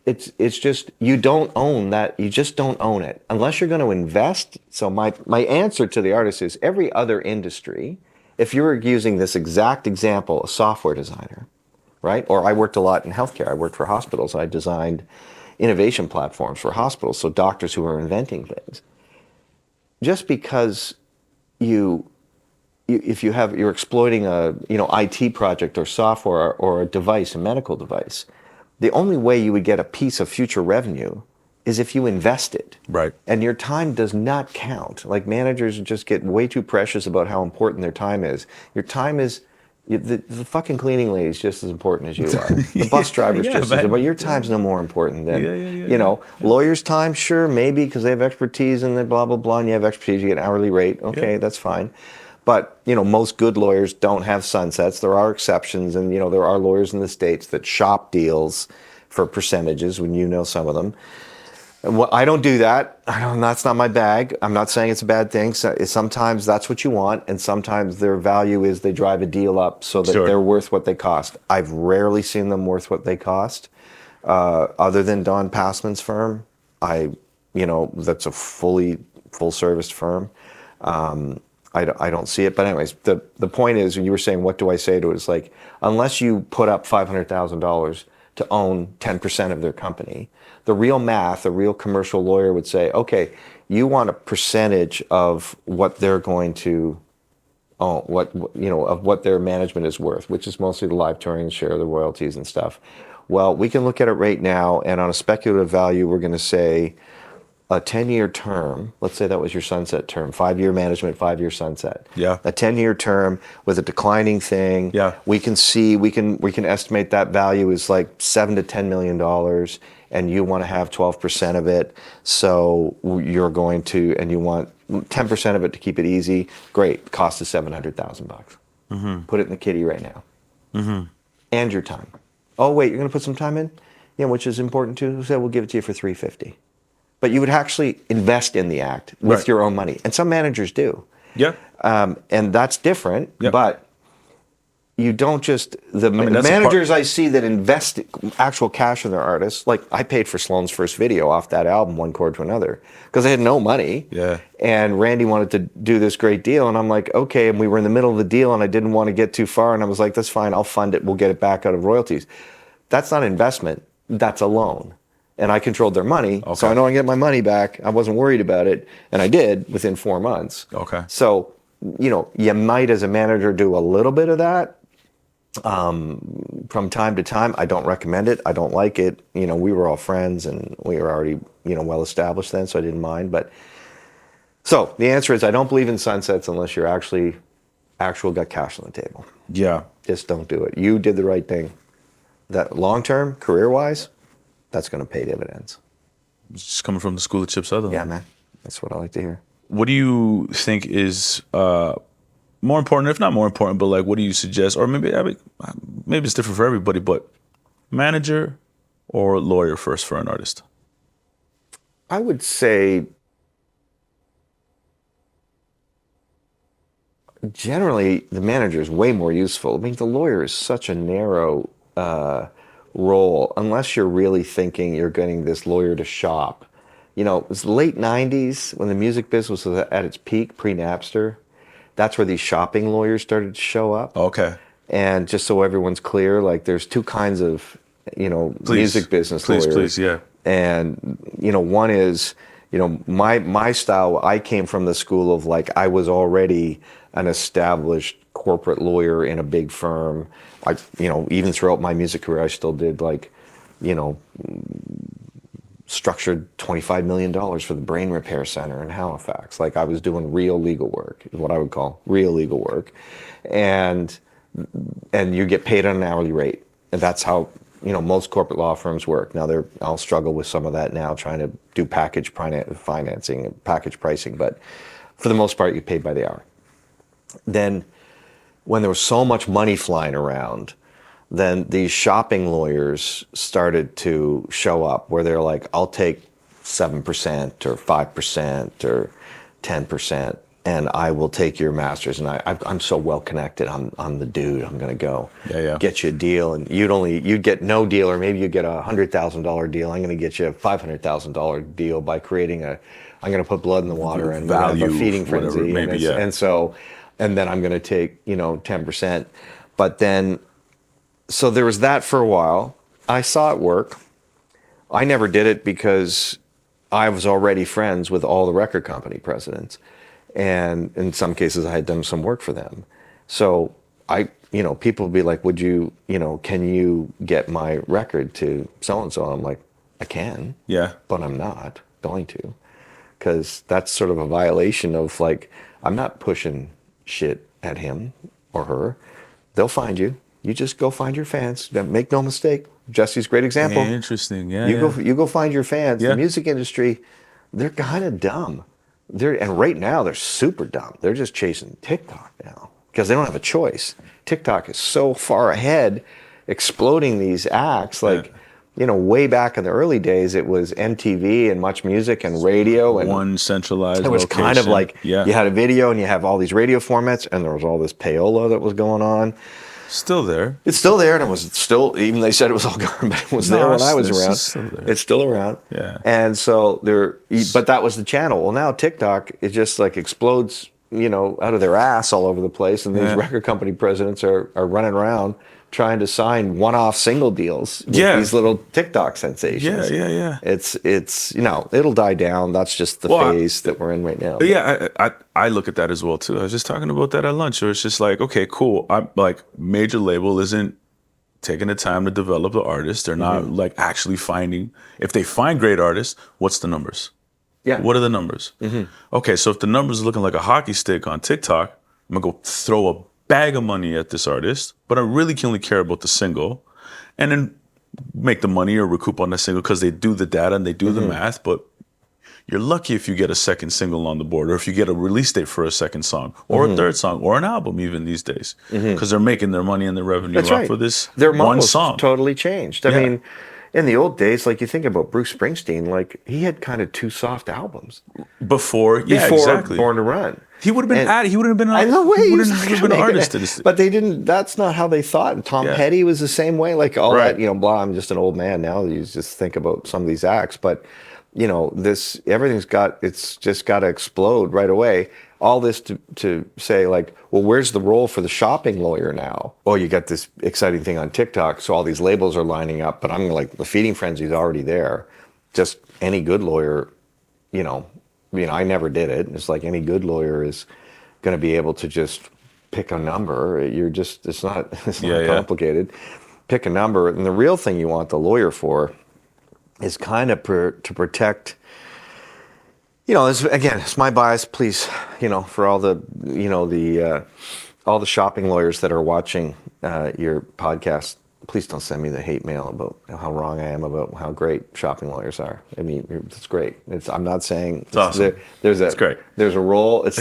A: it's just, you don't own that. You just don't own it unless you're going to invest. So my answer to the artist is every other industry, if you were using this exact example, a software designer, right? Or I worked a lot in healthcare. I worked for hospitals. I designed innovation platforms for hospitals. So doctors who are inventing things. Just because if you're exploiting a IT project or software or a device, a medical device, the only way you would get a piece of future revenue is if you invest it.
B: Right.
A: And your time does not count. Managers just get way too precious about how important their time is. Your time is The fucking cleaning lady is just as important as you are. The bus driver's just as
B: man.
A: important. Your time's no more important than,
B: Yeah.
A: lawyer's time, sure, maybe, because they have expertise and then blah, blah, blah, and you have expertise, you get an hourly rate. Okay,
B: Yeah.
A: that's fine. But, most good lawyers don't have sunsets. There are exceptions, and, there are lawyers in the States that shop deals for percentages, when you know some of them. I don't do that. That's not my bag. I'm not saying it's a bad thing. Sometimes that's what you want, and sometimes their value is they drive a deal up so that
B: Sure.
A: they're worth what they cost. I've rarely seen them worth what they cost, other than Don Passman's firm. That's a full service firm. I don't see it. But anyways, the point is, when you were saying, what do I say to it? It's like, unless you put up $500,000 to own 10% of their company, the real math, the real commercial lawyer would say, okay, you want a percentage of what they're going to own, of what their management is worth, which is mostly the live touring share, the royalties and stuff. Well, we can look at it right now, and on a speculative value, we're going to say a 10-year term. Let's say that was your sunset term, 5-year management, 5-year sunset.
B: Yeah.
A: A 10-year term with a declining thing.
B: Yeah.
A: We can estimate that value is like $7 to $10 million, and you want to have 12% of it. So you're going to, and you want 10% of it to keep it easy. Great. Cost is $700,000. Mm-hmm. Put it in the kitty right now. Mm-hmm. And your time. Oh wait, you're going to put some time in? Yeah, which is important too. So we'll give it to you for $350. But you would actually invest in the act with your own money. And some managers do.
B: Yeah.
A: And that's different.
B: Yep.
A: But you don't just, managers I see that invest actual cash in their artists, like I paid for Sloan's first video off that album, One Chord to Another, because I had no money.
B: Yeah.
A: And Randy wanted to do this great deal. And I'm like, okay. And we were in the middle of the deal, and I didn't want to get too far. And I was like, that's fine. I'll fund it. We'll get it back out of royalties. That's not investment. That's a loan. And I controlled their money, so I know I get my money back. I wasn't worried about it, and I did within 4 months.
B: Okay.
A: So, you might as a manager do a little bit of that from time to time. I don't recommend it. I don't like it. We were all friends, and we were already, well established then, so I didn't mind. But so the answer is, I don't believe in sunsets unless you're actually got cash on the table.
B: Yeah.
A: Just don't do it. You did the right thing. That long term, career wise, that's going to pay dividends.
B: Just coming from the school of Chip Sutherland.
A: Yeah, man. That's what I like to hear.
B: What do you think is more important, if not more important, but like, what do you suggest? Or maybe it's different for everybody, but manager or lawyer first for an artist?
A: I would say generally the manager is way more useful. I mean, the lawyer is such a narrow role, unless you're really thinking you're getting this lawyer to shop. It was the late 90s when the music business was at its peak, pre-Napster. That's where these shopping lawyers started to show up.
B: Okay.
A: And just so everyone's clear, like there's two kinds of, music business lawyers.
B: Please, yeah.
A: And, one is, my style, I came from the school of like, I was already an established corporate lawyer in a big firm. Even throughout my music career, I still did like, structured $25 million for the Brain Repair Center in Halifax. Like I was doing real legal work, is what I would call real legal work. And you get paid on an hourly rate. And that's how, most corporate law firms work. Now I'll struggle with some of that now, trying to do package financing and package pricing. But for the most part, you paid by the hour. Then when there was so much money flying around, then these shopping lawyers started to show up where they're like, I'll take 7% or 5% or 10%, and I will take your masters. And I'm so well connected. I'm the dude. I'm going to go get you a deal. And you'd get no deal, or maybe you get a $100,000 deal. I'm going to get you a $500,000 deal by creating I'm going to put blood in the water and
B: value,
A: have a feeding
B: whatever,
A: frenzy.
B: maybe,
A: And then I'm going to take, 10%. But then, so there was that for a while. I saw it work. I never did it because I was already friends with all the record company presidents. And in some cases, I had done some work for them. So people would be like, can you get my record to so-and-so? I'm like, I can.
B: Yeah.
A: But I'm not going to. Because that's sort of a violation of like, I'm not pushing shit at him or her. they'll find you. You just go find your fans. Make no mistake. Jesse's a great example.
B: Interesting. Yeah.
A: You go find your fans.
B: Yeah.
A: The music industry, they're kind of dumb. And right now they're super dumb. They're just chasing TikTok now because they don't have a choice. TikTok is so far ahead, exploding these acts. Like, way back in the early days, it was MTV and Much Music and radio, and
B: one centralized.
A: it was
B: location.
A: kind of like you had a video and you have all these radio formats, and there was all this payola that was going on.
B: Still there.
A: It's still there, and it was still, even they said it was all gone, but it was there when I was around. It's still around.
B: Yeah.
A: And so but that was the channel. Well, now TikTok, it just like explodes, out of their ass all over the place, and these record company presidents are running around trying to sign one-off single deals with these little TikTok sensations.
B: Yeah.
A: It's it'll die down. That's just the phase that we're in right now.
B: Yeah, I look at that as well too. I was just talking about that at lunch. Where it's just like, okay, cool. I'm like, major label isn't taking the time to develop the artist. They're not like actually finding. If they find great artists, what's the numbers?
A: Yeah.
B: What are the numbers? Okay, so if the numbers are looking like a hockey stick on TikTok, I'm gonna go throw a bag of money at this artist, but I really can only care about the single, and then make the money or recoup on that single because they do the data and they do the math. But you're lucky if you get a second single on the board, or if you get a release date for a second song, or a third song, or an album even these days, because they're making their money and their revenue off of this
A: their
B: one song.
A: Totally changed. I mean, in the old days, like you think about Bruce Springsteen, like he had kind of two soft albums
B: before exactly.
A: Born to Run.
B: He would have been added. He would have been.
A: I know way.
B: He would have been an artist to this.
A: But they didn't. That's not how they thought. And Tom Petty was the same way. Like all that, blah. I'm just an old man now. You just think about some of these acts, but it's just got to explode right away. All this to say like, well, where's the role for the shopping lawyer now? Oh, you got this exciting thing on TikTok, so all these labels are lining up. But I'm like, the feeding frenzy is already there. Just any good lawyer, I never did it. It's like any good lawyer is going to be able to just pick a number. It's not complicated. Pick a number, and the real thing you want the lawyer for is kind of to protect. It's my bias. Please, for all the all the shopping lawyers that are watching your podcast, please don't send me the hate mail about how wrong I am about how great shopping lawyers are. I mean, it's great. I'm not saying
B: it's awesome.
A: It's
B: great.
A: There's a role. It's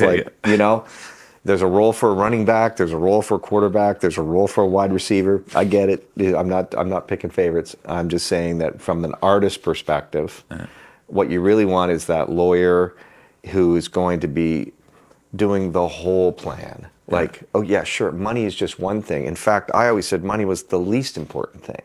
A: there's a role for a running back. There's a role for a quarterback. There's a role for a wide receiver. I get it. I'm not picking favorites. I'm just saying that from an artist perspective, what you really want is that lawyer who is going to be doing the whole plan. Like, oh yeah, sure, money is just one thing. In fact, I always said money was the least important thing.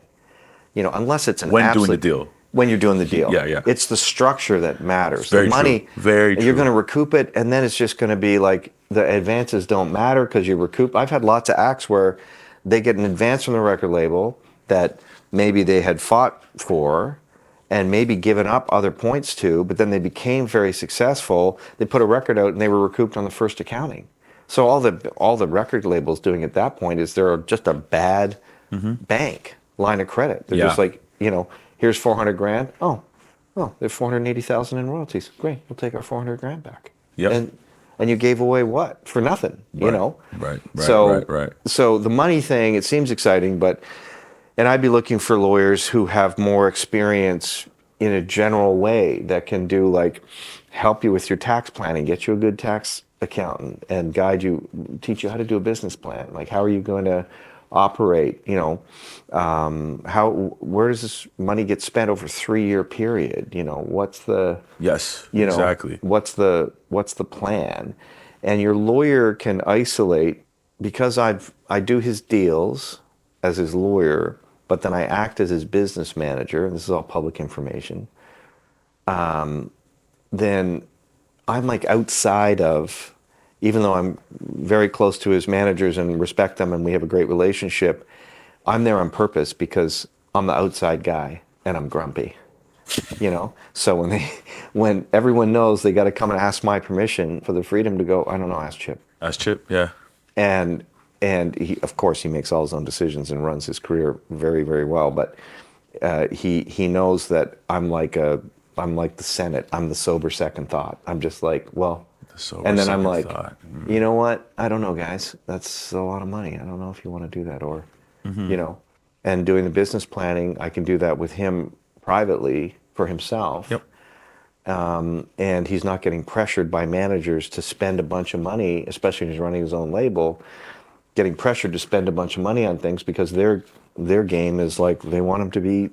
A: Unless it's an
B: when doing the deal.
A: When you're doing the deal.
B: Yeah.
A: It's the structure that matters.
B: Very
A: the money,
B: true. Very true.
A: You're going to recoup it, and then it's just going to be like the advances don't matter because you recoup. I've had lots of acts where they get an advance from the record label that maybe they had fought for and maybe given up other points to, but then they became very successful. They put a record out and they were recouped on the first accounting. So all the record labels doing at that point is they're just a bad bank line of credit. They're just like, here's $400,000. Oh, there's $480,000 in royalties. Great, we'll take our $400,000 back.
B: Yep.
A: And you gave away what? For nothing,
B: Right.
A: So the money thing, it seems exciting, and I'd be looking for lawyers who have more experience in a general way that can do help you with your tax planning, get you a good tax accountant and teach you how to do a business plan. Like, how are you going to operate? Where does this money get spent over a 3-year period? What's the
B: exactly.
A: What's the plan? And your lawyer can isolate, because I do his deals as his lawyer, but then I act as his business manager, and this is all public information. Then I'm outside of, even though I'm very close to his managers and respect them and we have a great relationship, I'm there on purpose because I'm the outside guy and I'm grumpy. So when everyone knows they got to come and ask my permission for the freedom to go, I don't know, ask Chip.
B: Ask Chip, yeah.
A: And he, of course, he makes all his own decisions and runs his career very, very well. But he knows that I'm like the Senate. I'm the sober second thought. I'm just like, well,
B: So
A: And then I'm like, you know what? I don't know, guys. That's a lot of money. I don't know if you want to do that, or, you know, and doing the business planning, I can do that with him privately for himself.
B: Yep.
A: And he's not getting pressured by managers to spend a bunch of money, especially when he's running his own label, getting pressured to spend a bunch of money on things because their game is like they want him to be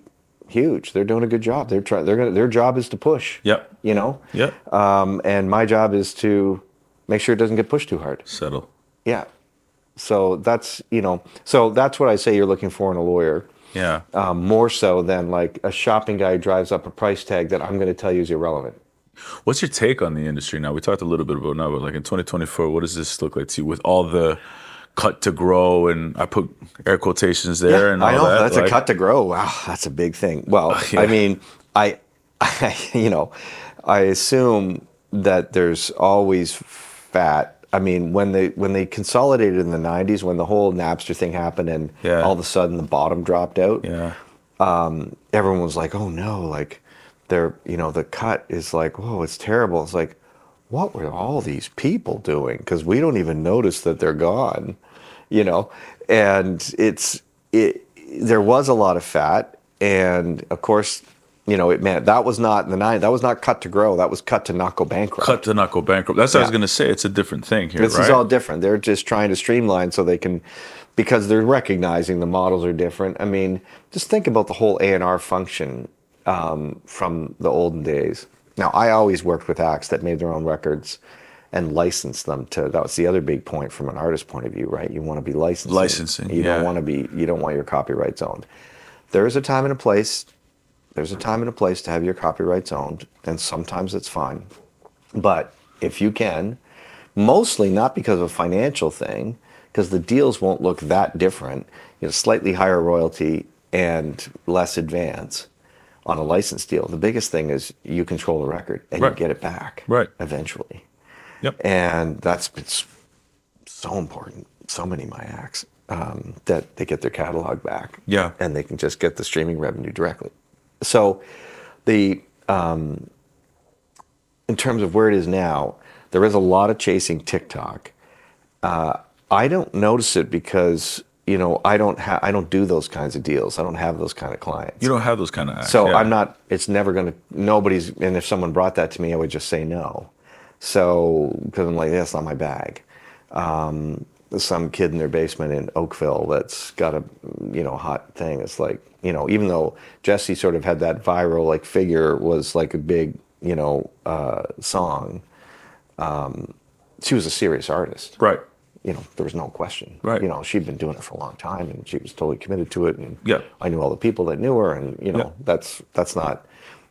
A: huge. They're doing a good job. Their job is to push.
B: Yep.
A: You know.
B: Yep.
A: And my job is to make sure it doesn't get pushed too hard.
B: Settle.
A: Yeah. So that's what I say you're looking for in a lawyer.
B: Yeah.
A: More so than like a shopping guy who drives up a price tag that I'm going to tell you is irrelevant.
B: What's your take on the industry now? We talked a little bit about now, but like in 2024, what does this look like to you with all the cut to grow, and I put air quotations there, and all
A: I know
B: that?
A: that's a cut to grow. Wow, that's a big thing. Well,
B: Yeah.
A: I mean, I assume that there's always fat. I mean, when they consolidated in the 90s, when the whole Napster thing happened, and all of a sudden the bottom dropped out.
B: Yeah.
A: Everyone was like, "Oh no!" Like, the cut is like, "Whoa, it's terrible." It's like, what were all these people doing? Because we don't even notice that they're gone, And there was a lot of fat, and of course, that was not in the 90s. That was not cut to grow. That was cut to not go bankrupt.
B: Cut to not go bankrupt. That's what I was going to say. It's a different thing here,
A: This
B: right?
A: is all different. They're just trying to streamline so they can, because they're recognizing the models are different. I mean, just think about the whole A&R function from the olden days. Now, I always worked with acts that made their own records and licensed them to. That was the other big point from an artist point of view, right? You want to be licensing. You don't want your copyrights owned. There is a time and a place. There's a time and a place to have your copyrights owned, and sometimes it's fine. But if you can, mostly not because of a financial thing, because the deals won't look that different, slightly higher royalty and less advance on a license deal. The biggest thing is you control the record and you get it back eventually.
B: Yep.
A: And it's so important. So many of my acts that they get their catalog back.
B: Yeah.
A: And they can just get the streaming revenue directly. So in terms of where it is now, there is a lot of chasing TikTok. I don't notice it because I don't do those kinds of deals. I don't have those kind of clients.
B: You don't have those kind of acts.
A: So I'm not. It's never gonna. Nobody's. And if someone brought that to me, I would just say no. So because I'm like, that's not my bag. Some kid in their basement in Oakville that's got a hot thing. It's like even though Jesse sort of had that viral like figure was like a big song. She was a serious artist.
B: Right.
A: There was no question.
B: Right.
A: She'd been doing it for a long time, and she was totally committed to it. And
B: Yeah.
A: I knew all the people that knew her, and that's not.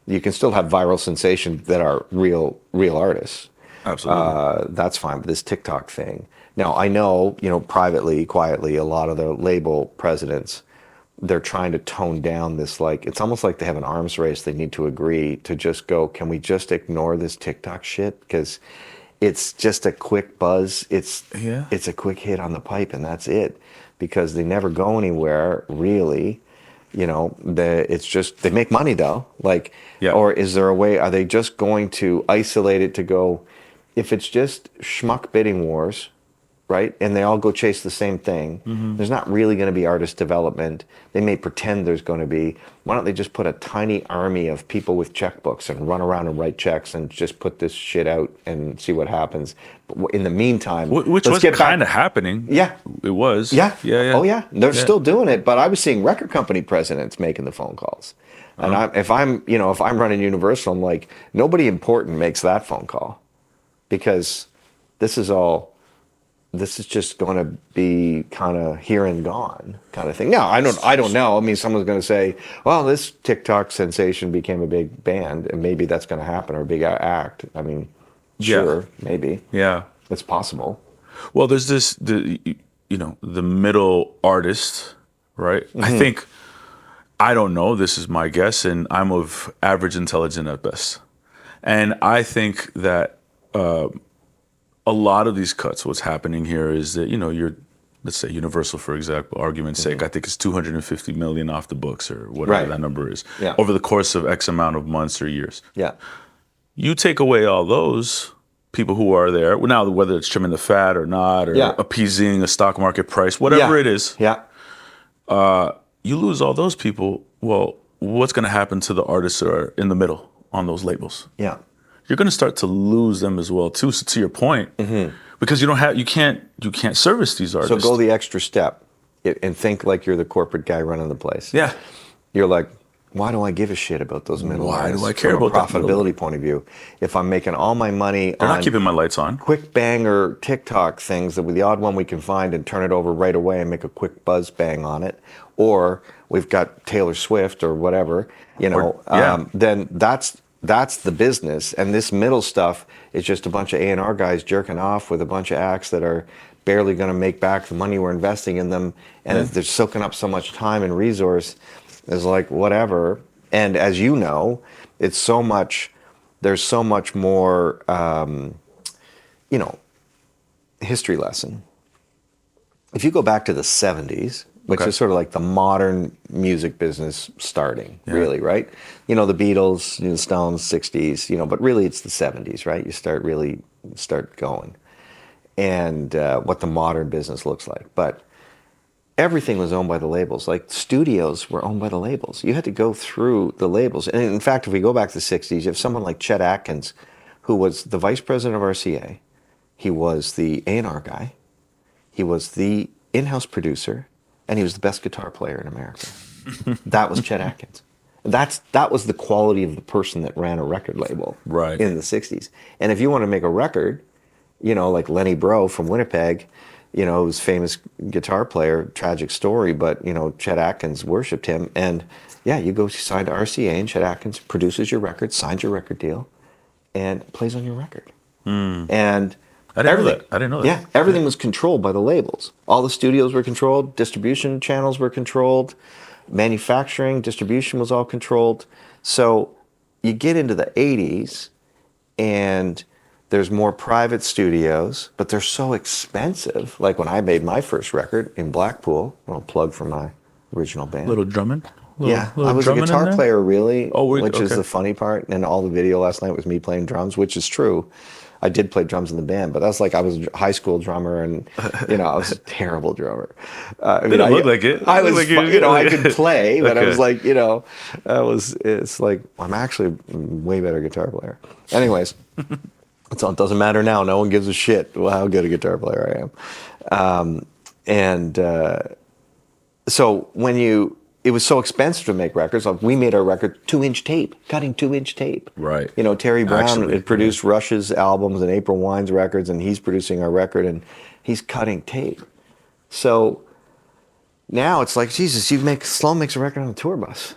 A: You can still have viral sensations that are real artists.
B: Absolutely.
A: That's fine. But this TikTok thing. Now I know, privately, quietly, a lot of the label presidents, they're trying to tone down this. Like it's almost like they have an arms race. They need to agree to just go. Can we just ignore this TikTok shit? Because it's just a quick buzz. It's a quick hit on the pipe, and that's it. Because they never go anywhere, really. It's just they make money though. Or is there a way? Are they just going to isolate it to go? If it's just schmuck bidding wars, right? And they all go chase the same thing. Mm-hmm. There's not really going to be artist development. They may pretend there's going to be. Why don't they just put a tiny army of people with checkbooks and run around and write checks and just put this shit out and see what happens? But in the meantime,
B: which was kind of happening.
A: Yeah,
B: it was.
A: Yeah. Oh yeah, they're still doing it. But I was seeing record company presidents making the phone calls. And if I'm running Universal, I'm like, nobody important makes that phone call, because this is just going to be kind of here and gone kind of thing. Now, I don't know. I mean, someone's going to say, well, this TikTok sensation became a big band, and maybe that's going to happen, or a big act. I mean, sure, maybe.
B: Yeah.
A: It's possible.
B: Well, there's the middle artist, right? Mm-hmm. I think, I don't know, this is my guess, and I'm of average intelligence at best. And I think that a lot of these cuts, what's happening here is that, you're, let's say Universal, for example, argument's sake, I think it's $250 million off the books or whatever that number is over the course of X amount of months or years.
A: Yeah.
B: You take away all those, people who are there. Well, now, whether it's trimming the fat or not, or appeasing a stock market price, whatever it is, you lose all those people. Well, what's going to happen to the artists that are in the middle on those labels?
A: Yeah.
B: You're going to start to lose them as well too. So to your point, because you can't service these artists.
A: So go the extra step and think like you're the corporate guy running the place.
B: Yeah.
A: You're like, why do I give a shit about those middle artists?
B: Why do I care about
A: that? From a profitability point of view, if I'm making all my money
B: They're not keeping my lights on.
A: Quick banger TikTok things that with the odd one we can find and turn it over right away and make a quick buzz bang on it, or we've got Taylor Swift or whatever, then that's the business. And this middle stuff is just a bunch of A&R guys jerking off with a bunch of acts that are barely going to make back the money we're investing in them, and they're soaking up so much time and resource. It's like whatever. And as you know, there's so much more history lesson. If you go back to the 70s, which is sort of like the modern music business starting, really, right? The Beatles, the Stones, 60s, but really it's the 70s, right? You start going. And what the modern business looks like. But everything was owned by the labels. Like studios were owned by the labels. You had to go through the labels. And in fact, if we go back to the 60s, you have someone like Chet Atkins, who was the vice president of RCA. He was the A&R guy. He was the in-house producer. And he was the best guitar player in America. That was Chet Atkins. That was the quality of the person that ran a record label in the 60s. And if you want to make a record, like Lenny Breau from Winnipeg, who's famous guitar player, tragic story, but, Chet Atkins worshipped him. And you go sign to RCA and Chet Atkins produces your record, signs your record deal, and plays on your record. And
B: I didn't know that.
A: Yeah, everything was controlled by the labels. All the studios were controlled, distribution channels were controlled, manufacturing, distribution was all controlled. So you get into the 80s and there's more private studios, but they're so expensive. Like when I made my first record in Blackpool, a little plug for my original band.
B: Little drumming?
A: I was a guitar player, really, which is the funny part. And all the video last night was me playing drums, which is true. I did play drums in the band, but that's like I was a high school drummer, and I was a terrible drummer.
B: Didn't look like it.
A: I was, I could play, but I was like, it's like I'm actually a way better guitar player. Anyways, it doesn't matter now. No one gives a shit how good a guitar player I am. So it was so expensive to make records. Like we made our record 2-inch tape, cutting 2-inch tape.
B: Right.
A: Terry Brown had produced Rush's albums and April Wine's records, and he's producing our record, and he's cutting tape. So now it's like, Jesus, Sloan makes a record on a tour bus,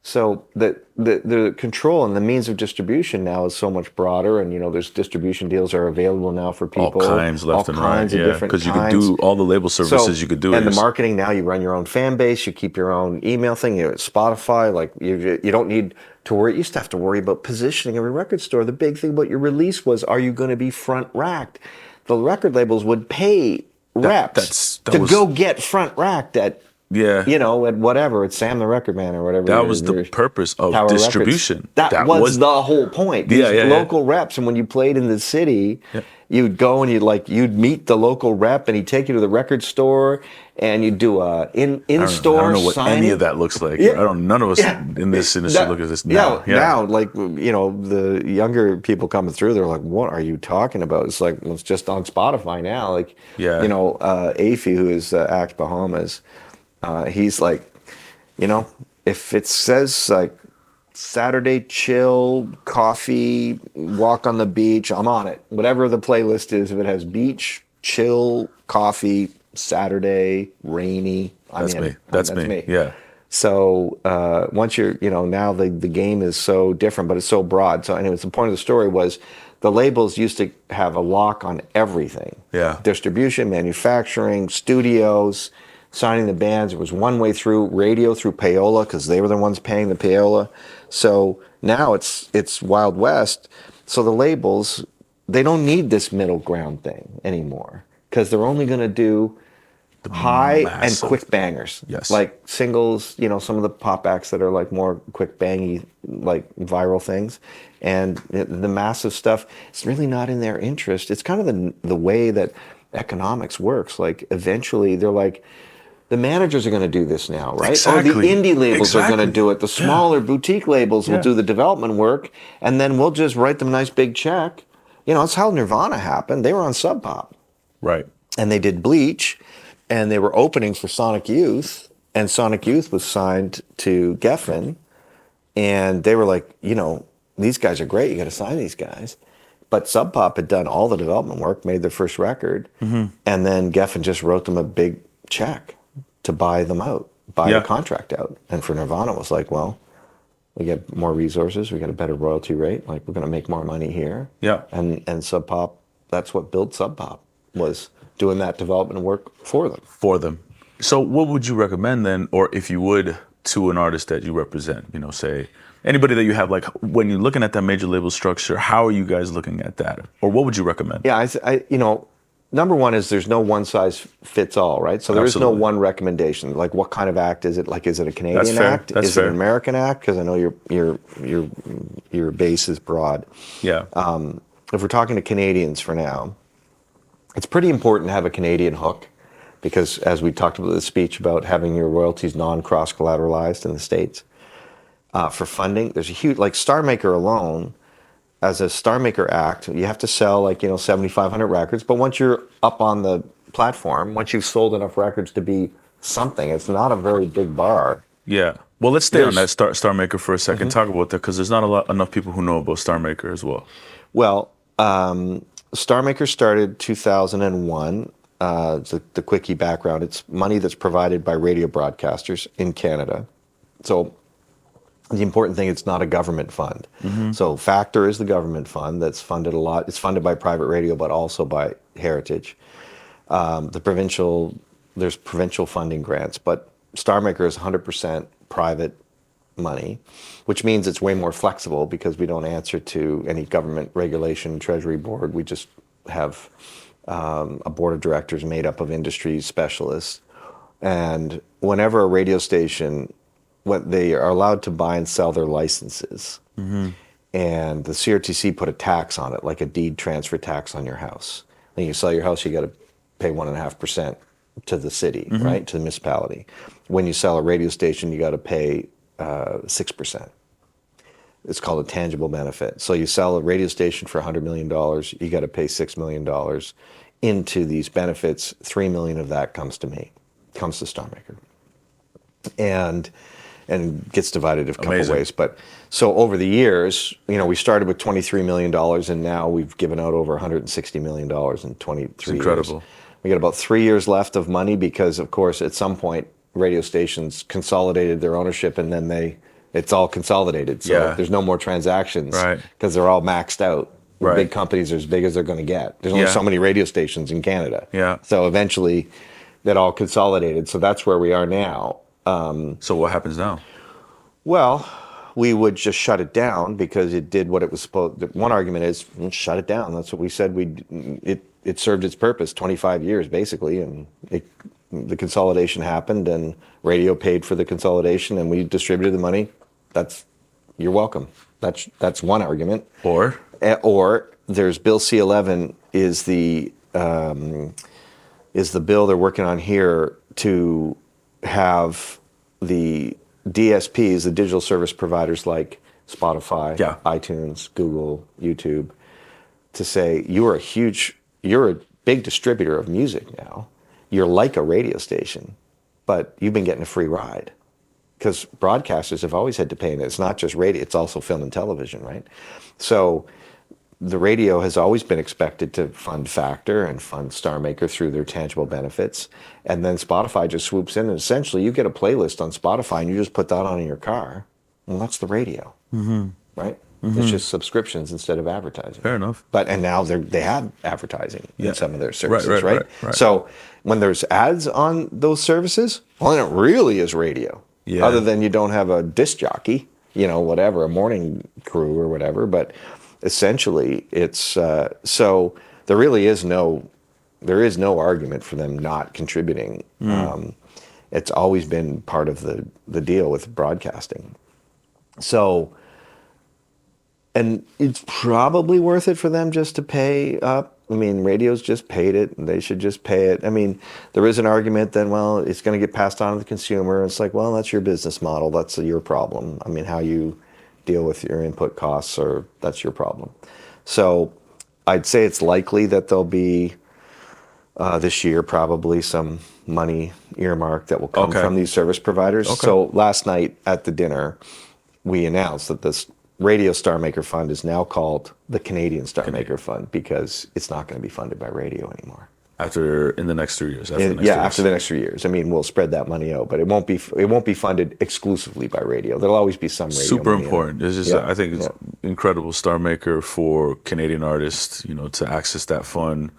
A: So the control and the means of distribution now is so much broader, and there's distribution deals are available now for people.
B: All kinds left and right, because you could do all the label services you could do.
A: And the marketing now, you run your own fan base, you keep your own email thing, Spotify, like you don't need to worry. You used to have to worry about positioning every record store. The big thing about your release was, are you going to be front racked? The record labels would pay reps to go get front racked at at whatever, it's Sam the Record Man or whatever.
B: That was the purpose of Tower distribution.
A: That was the whole point. These local reps, and when you played in the city, you'd go and you'd meet the local rep, and he'd take you to the record store, and you'd do a in-store
B: I don't know what
A: signing.
B: any of that looks like. None of us in this industry look at this now.
A: Now, the younger people coming through, they're like, what are you talking about? It's like, it's just on Spotify now. Like, Afy, who is Act Bahamas, he's like, if it says like Saturday chill, coffee, walk on the beach, I'm on it. Whatever the playlist is, if it has beach, chill, coffee, Saturday, rainy, I'm in.
B: That's me. Yeah.
A: So once you're, now the game is so different, but it's so broad. So anyways, the point of the story was the labels used to have a lock on everything.
B: Yeah.
A: Distribution, manufacturing, studios, signing the bands. It was one way through, radio through payola, because they were the ones paying the payola. So now it's Wild West. So the labels, they don't need this middle ground thing anymore, because they're only going to do high and
B: Massive.
A: quick bangers.
B: Yes.
A: Like singles, some of the pop acts that are like more quick bangy, like viral things. And the massive stuff, it's really not in their interest. It's kind of the way that economics works. Like eventually they're like, the managers are going to do this now, right?
B: Exactly.
A: Or the indie labels are going to
B: Exactly.
A: do it. The smaller boutique labels will
B: Yeah.
A: do the development work, and then we'll just write them a nice big check. It's how Nirvana happened. They were on Sub Pop.
B: Right.
A: And they did Bleach, and they were opening for Sonic Youth, and Sonic Youth was signed to Geffen, and they were like, these guys are great. You got to sign these guys. But Sub Pop had done all the development work, made their first record, and then Geffen just wrote them a big check to buy them out, buy the contract out. And for Nirvana, it was like, well, we get more resources, we get a better royalty rate, like we're going to make more money here.
B: Yeah.
A: And Sub Pop, that's what built Sub Pop, was doing that development work for them.
B: So what would you recommend then, or if you would, to an artist that you represent? Say anybody that you have, like when you're looking at that major label structure, how are you guys looking at that, or what would you recommend?
A: Yeah, number one is there's no one size fits all, right? So there is no one recommendation. Like, what kind of act is it? Like, is it a Canadian act? Is it an American act? Because I know your base is broad.
B: Yeah.
A: If we're talking to Canadians for now, it's pretty important to have a Canadian hook, because as we talked about the speech about having your royalties non-cross-collateralized in the States, for funding, there's a huge, like Starmaker alone, as a Starmaker act, you have to sell like, 7,500 records. But once you're up on the platform, once you've sold enough records to be something, it's not a very big bar.
B: Yeah. Well, let's stay on that Starmaker for a second. Talk about that, because there's not enough people who know about Starmaker as well.
A: Well, Starmaker started 2001. The quickie background, it's money that's provided by radio broadcasters in Canada. So the important thing, it's not a government fund. So Factor is the government fund that's funded a lot. It's funded by private radio, but also by Heritage. There's provincial funding grants, but Starmaker is 100% private money, which means it's way more flexible because we don't answer to any government regulation, Treasury board. We just have a board of directors made up of industry specialists. And whenever a radio station, what they are allowed to buy and sell their licenses, and the CRTC put a tax on it, like a deed transfer tax on your house. When you sell your house, you got to pay 1.5% to the city, right, to the municipality. When you sell a radio station, you got to pay 6%. It's called a tangible benefit. So you sell a radio station for $100 million, you got to pay $6 million into these benefits. $3 million of that comes to me, comes to Starmaker, and gets divided a couple ways. But so over the years, we started with $23 million, and now we've given out over $160 million in 23
B: It's incredible.
A: years. We got about 3 years left of money because, of course, at some point, radio stations consolidated their ownership, and then it's all consolidated. So there's no more transactions because they're all maxed out. Big companies are as big as they're going to get. There's only so many radio stations in Canada. So eventually, that all consolidated. So that's where we are now.
B: So what happens now?
A: Well, we would just shut it down because it did what it was supposed to. One argument is, shut it down. That's what we said. It served its purpose, 25 years basically, and the consolidation happened, and radio paid for the consolidation, and we distributed the money. You're welcome. That's one argument. Or there's Bill C-11 is the bill they're working on here to have the DSPs, the digital service providers like Spotify, iTunes, Google, YouTube, to say you're a big distributor of music now. You're like a radio station, but you've been getting a free ride. Because broadcasters have always had to pay, and it's not just radio, it's also film and television, right? So the radio has always been expected to fund Factor and fund Starmaker through their tangible benefits. And then Spotify just swoops in, and essentially you get a playlist on Spotify and you just put that on in your car. Well, that's the radio, right? It's just subscriptions instead of advertising.
B: Fair enough.
A: And now they have advertising in some of their services, right?
B: Right.
A: So when there's ads on those services, well, then it really is radio. Other than you don't have a disc jockey, whatever, a morning crew or whatever. But essentially, it's so there really is no there is no argument for them not contributing. It's always been part of the deal with broadcasting. So, and it's probably worth it for them just to pay up. I mean, radio's just paid it, and they should just pay it. I mean, there is an argument that, well, it's going to get passed on to the consumer. It's like, well, that's your business model. That's your problem. I mean, how you deal with your input costs, or that's your problem. So I'd say it's likely that there'll be this year probably some money earmarked that will come from these service providers. So last night at the dinner, we announced that this Radio Starmaker Fund is now called the Canadian Starmaker Fund, because it's not going to be funded by radio anymore.
B: In the next 3 years.
A: After the next 3 years. I mean, we'll spread that money out, but it won't be funded exclusively by radio. There'll always be some radio.
B: Super important. It's just, I think it's incredible. Starmaker for Canadian artists, to access that fund.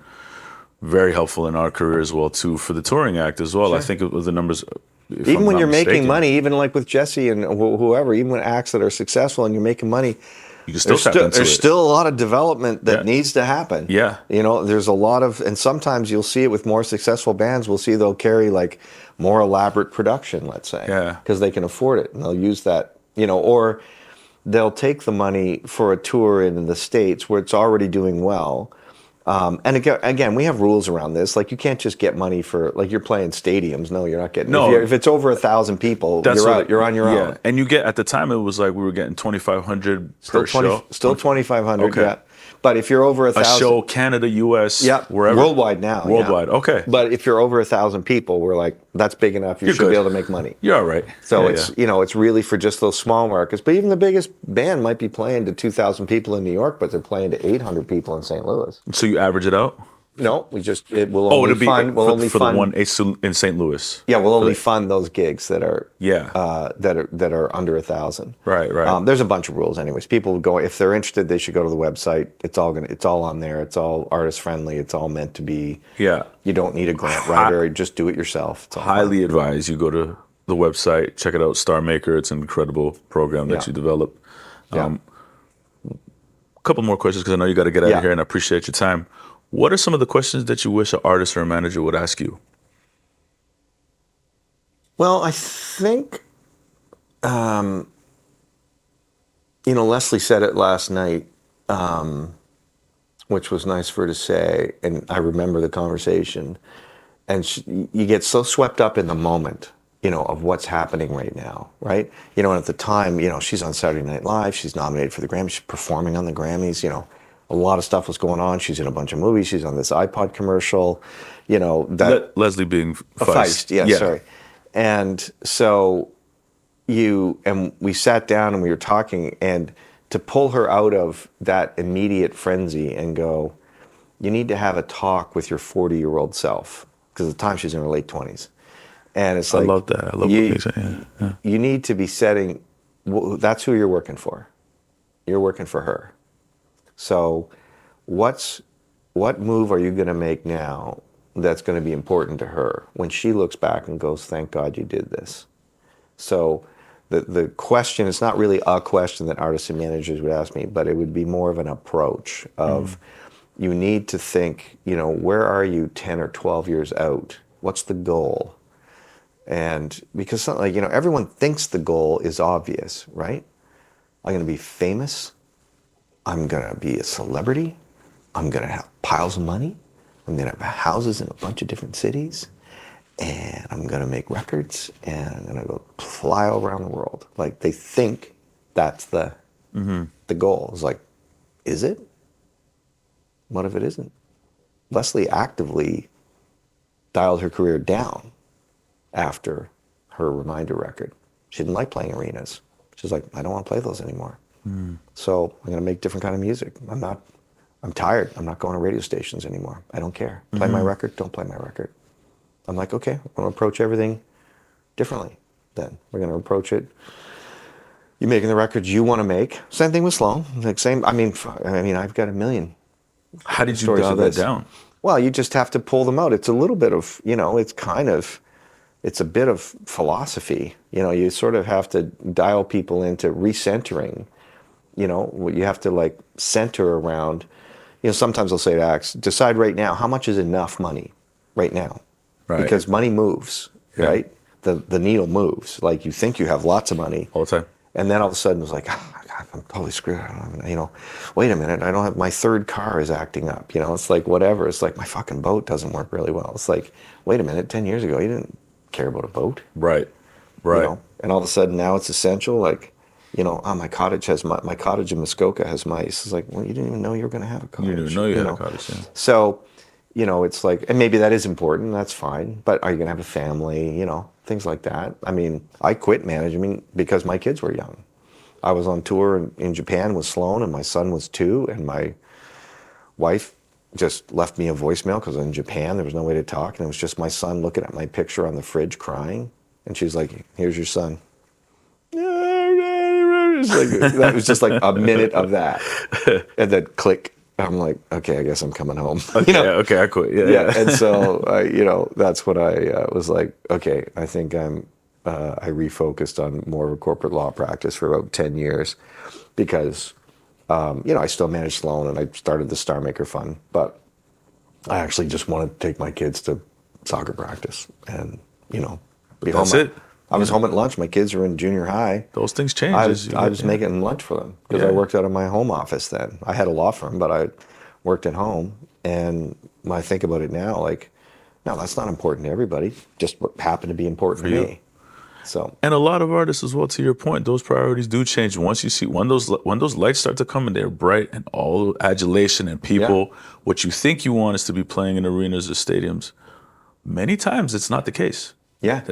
B: Very helpful in our career as well too, for the touring act as well. Sure. I think it was the numbers.
A: Even when you're making money, even like with Jesse and whoever, even when acts that are successful and you're making money,
B: you can still
A: there's still a lot of development that needs to happen.
B: Yeah.
A: There's a lot of, and sometimes you'll see it with more successful bands. We'll see they'll carry like more elaborate production, let's say, because they can afford it, and they'll use that, or they'll take the money for a tour in the States where it's already doing well. And again, we have rules around this. Like, you can't just get money for, like, you're playing stadiums. No, you're not getting.
B: No,
A: if it's over 1,000 people, you're on your own.
B: And you get, at the time, it was like we were getting 2,500 per show.
A: Still 2,500. Okay. Yeah. But if you're over 1,000,
B: a show, Canada, U.S., wherever,
A: worldwide now.
B: Worldwide, okay.
A: But if you're over 1,000 people, we're like, that's big enough. You should be able to make money.
B: You're all right.
A: So it's really for just those small markets. But even the biggest band might be playing to 2,000 people in New York, but they're playing to 800 people in St. Louis.
B: So you average it out?
A: No, it will only fund. We'll only
B: for
A: fund
B: the one in St. Louis.
A: Yeah, we'll only fund those gigs that are that are under 1,000.
B: Right.
A: There's a bunch of rules, anyways. People go, if they're interested, they should go to the website. It's all on there. It's all artist friendly. It's all meant to be.
B: Yeah.
A: You don't need a grant writer. Just do it yourself.
B: Highly advise you go to the website, check it out. Starmaker. It's an incredible program that you developed. A couple more questions, because I know you got to get out of here, and I appreciate your time. What are some of the questions that you wish an artist or a manager would ask you?
A: Well, I think, Leslie said it last night, which was nice for her to say, and I remember the conversation. And you get so swept up in the moment, of what's happening right now, right? And at the time, she's on Saturday Night Live, she's nominated for the Grammys, she's performing on the Grammys, a lot of stuff was going on. She's in a bunch of movies. She's on this iPod commercial,
B: Leslie being Feist.
A: Sorry. And so we sat down and we were talking, and to pull her out of that immediate frenzy and go, you need to have a talk with your 40-year-old self, because at the time she's in her late 20s. And it's like,
B: I love that. I love what you say.
A: You need to be setting, that's who you're working for. You're working for her. So what move are you going to make now that's going to be important to her when she looks back and goes, thank God you did this? So the question, it's not really a question that artists and managers would ask me, but it would be more of an approach of, you need to think, where are you 10 or 12 years out? What's the goal? And because everyone thinks the goal is obvious, right? I'm going to be famous. I'm going to be a celebrity. I'm going to have piles of money. I'm going to have houses in a bunch of different cities. And I'm going to make records. And I'm going to go fly all around the world. Like, they think that's the goal. It's like, is it? What if it isn't? Leslie actively dialed her career down after her Reminder record. She didn't like playing arenas. She's like, I don't want to play those anymore. So I'm going to make different kind of music. I'm tired. I'm not going to radio stations anymore. I don't care. Play my record, don't play my record. I'm like, okay, we're going to approach everything differently then. We're going to approach it. You're making the records you want to make. Same thing with Sloan. I mean, I've got a million.
B: How did you dial that down?
A: Well, you just have to pull them out. It's a little bit of, it's a bit of philosophy. You sort of have to dial people into recentering. You have to center around, sometimes I'll say to acts, decide right now, how much is enough money right now?
B: Right.
A: Because money moves,
B: Yeah.
A: right? The needle moves. Like you think you have lots of money.
B: All the time.
A: And then all of a sudden it's like, God, I'm totally screwed. I don't have, wait a minute, I don't have, my third car is acting up. It's like whatever. It's like my fucking boat doesn't work really well. It's like, wait a minute, 10 years ago, you didn't care about a boat.
B: Right.
A: And all of a sudden now it's essential. Like, my cottage my cottage in Muskoka has mice. It's like, well, you didn't even know you were going to have a cottage.
B: You didn't even know you had a cottage. Yeah.
A: So, it's like, and maybe that is important. That's fine. But are you going to have a family? Things like that. I mean, I quit management because my kids were young. I was on tour in Japan with Sloan, and my son was 2, and my wife just left me a voicemail because in Japan there was no way to talk, and it was just my son looking at my picture on the fridge crying, and she's like, "Here's your son." That was just like a minute of that, and then click. I'm like, okay, I guess I'm coming home.
B: Okay, I quit. Yeah.
A: And so, that's what I was like. Okay, I think I refocused on more of a corporate law practice for about 10 years, because I still manage Sloan and I started the Starmaker Fund, but I actually just wanted to take my kids to soccer practice and be
B: that's
A: home.
B: it.
A: I was home at lunch. My kids were in junior high.
B: Those things change.
A: I was making lunch for them because I worked out of my home office then. I had a law firm, but I worked at home. And when I think about it now, like, no, that's not important to everybody. Just what happened to be important to me. So.
B: And a lot of artists as well, to your point, those priorities do change. Once you see, when those lights start to come and they're bright and all adulation and people, what you think you want is to be playing in arenas or stadiums. Many times it's not the case.
A: Yeah.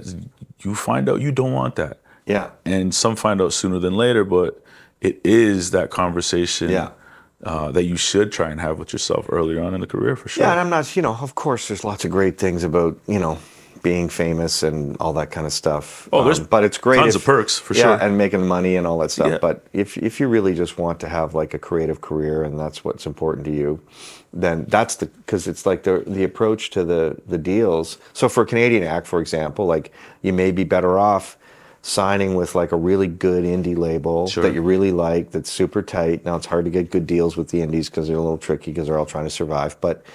B: You find out you don't want that.
A: Yeah.
B: And some find out sooner than later, but it is that conversation that you should try and have with yourself earlier on in the career, for sure.
A: Yeah, and I'm not, of course there's lots of great things about, being famous and all that kind of stuff.
B: Oh, there's
A: but it's great
B: tons of perks, for sure.
A: And making money and all that stuff.
B: Yeah.
A: But if you really just want to have like a creative career and that's what's important to you, then that's because it's like the approach to the deals. So for a Canadian act, for example, like you may be better off signing with like a really good indie label that you really like, that's super tight. Now it's hard to get good deals with the indies because they're a little tricky because they're all trying to survive. But,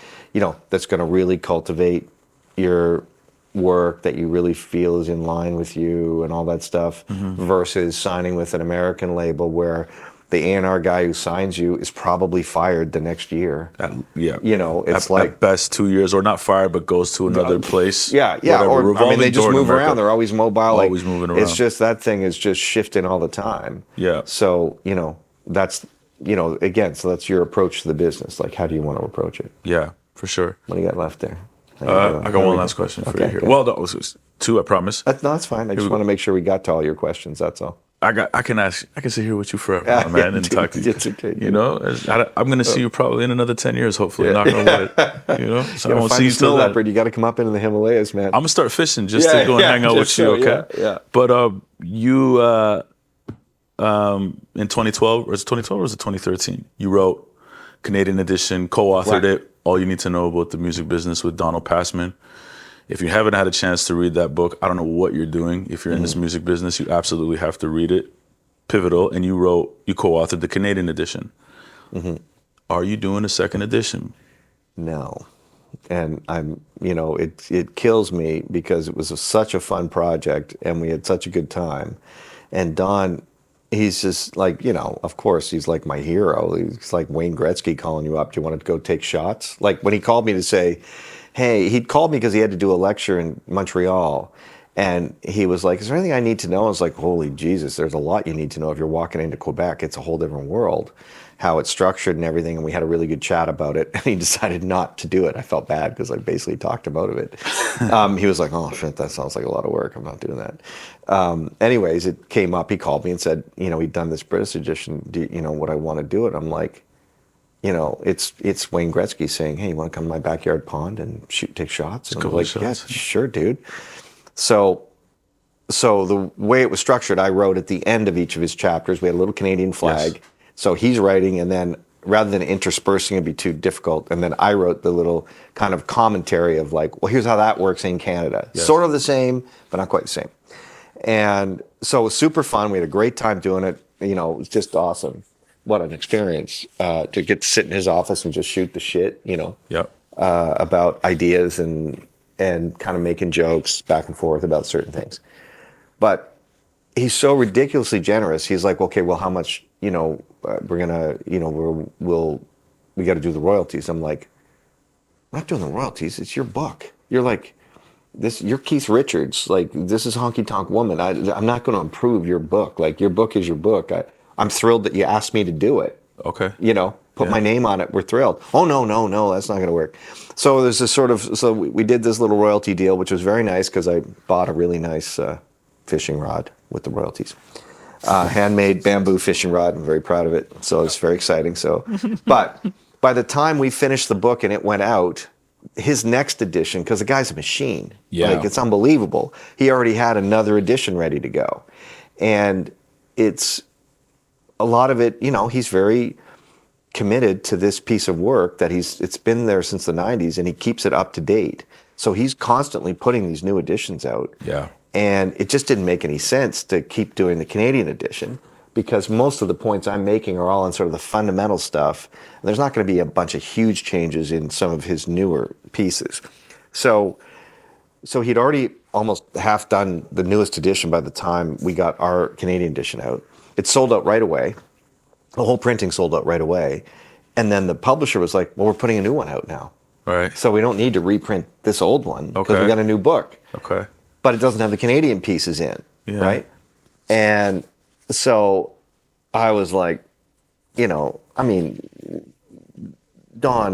A: that's going to really cultivate your work that you really feel is in line with you and all that stuff, versus signing with an American label where the A&R guy who signs you is probably fired the next year. It's like
B: at best 2 years, or not fired, but goes to another place.
A: Or they just move around. They're always mobile.
B: Always moving around.
A: It's just that thing is just shifting all the time.
B: Yeah.
A: So that's again. So that's your approach to the business. Like, how do you want to approach it?
B: Yeah, for sure.
A: What do you got left there?
B: I got one last question for you here.
A: Good.
B: Well, that was 2, I promise.
A: That's fine. I just want to make sure we got to all your questions. That's all.
B: I can sit here with you forever, my man, and talk to you.
A: It's okay.
B: I'm going to see you probably in another 10 years, hopefully. Knock on wood. So I won't see you
A: snow
B: till then.
A: leopard. You got to come up into the Himalayas, man.
B: I'm gonna start fishing just to go and hang out with you, okay?
A: Yeah.
B: But you in 2012, or is it 2012 or is it 2013? You wrote Canadian Edition, co-authored it. All You Need to Know About the Music Business with Donald Passman. If you haven't had a chance to read that book, I don't know what you're doing. If you're in this music business, you absolutely have to read it. Pivotal. And you co-authored the Canadian edition. Are you doing a second edition?
A: No. And I'm, it kills me because it was such a fun project and we had such a good time. And Don, he's just like, of course, he's like my hero. He's like Wayne Gretzky calling you up. Do you want to go take shots? Like when he called me to say, hey, he'd called me because he had to do a lecture in Montreal. And he was like, is there anything I need to know? I was like, holy Jesus, there's a lot you need to know. If you're walking into Quebec, it's a whole different world, how it's structured and everything. And we had a really good chat about it. And he decided not to do it. I felt bad because I basically talked about it. He was like, oh, shit, that sounds like a lot of work. I'm not doing that. Anyways, it came up. He called me and said, he'd done this British edition. Do you know what I want to do it? I'm like, it's Wayne Gretzky saying, hey, you want to come to my backyard pond and take shots? And I'm like, yeah, sure, dude. So the way it was structured, I wrote at the end of each of his chapters, we had a little Canadian flag. Yes. So he's writing, and then rather than interspersing, it'd be too difficult. And then I wrote the little kind of commentary of like, well, here's how that works in Canada. Yes. Sort of the same, but not quite the same. And so it was super fun. We had a great time doing it. It was just awesome. what an experience to get to sit in his office and just shoot the shit,
B: Yep.
A: about ideas and kind of making jokes back and forth about certain things. But he's so ridiculously generous. He's like, okay, well, how much, we're gonna, we got to do the royalties. I'm like, I'm not doing the royalties. It's your book. You're like, you're Keith Richards. Like, this is Honky Tonk Woman. I'm not going to improve your book. Like, your book is your book. I'm thrilled that you asked me to do it.
B: Okay.
A: Put my name on it. We're thrilled. Oh, no, that's not going to work. So there's this so we did this little royalty deal, which was very nice because I bought a really nice fishing rod with the royalties. Handmade bamboo fishing rod. I'm very proud of it. So it's very exciting. So, but by the time we finished the book and it went out, his next edition, because the guy's a machine.
B: Yeah.
A: Like, it's unbelievable. He already had another edition ready to go. And it's a lot of it, he's very committed to this piece of work that it's been there since the 90s and he keeps it up to date. So he's constantly putting these new editions out.
B: Yeah.
A: And it just didn't make any sense to keep doing the Canadian edition because most of the points I'm making are all on sort of the fundamental stuff. And there's not going to be a bunch of huge changes in some of his newer pieces. So he'd already almost half done the newest edition by the time we got our Canadian edition out. It sold out right away. The whole printing sold out right away. And then the publisher was like, well, we're putting a new one out now.
B: Right.
A: So we don't need to reprint this old one because we got a new book.
B: Okay.
A: But it doesn't have the Canadian pieces in, right? And so I was like, Don,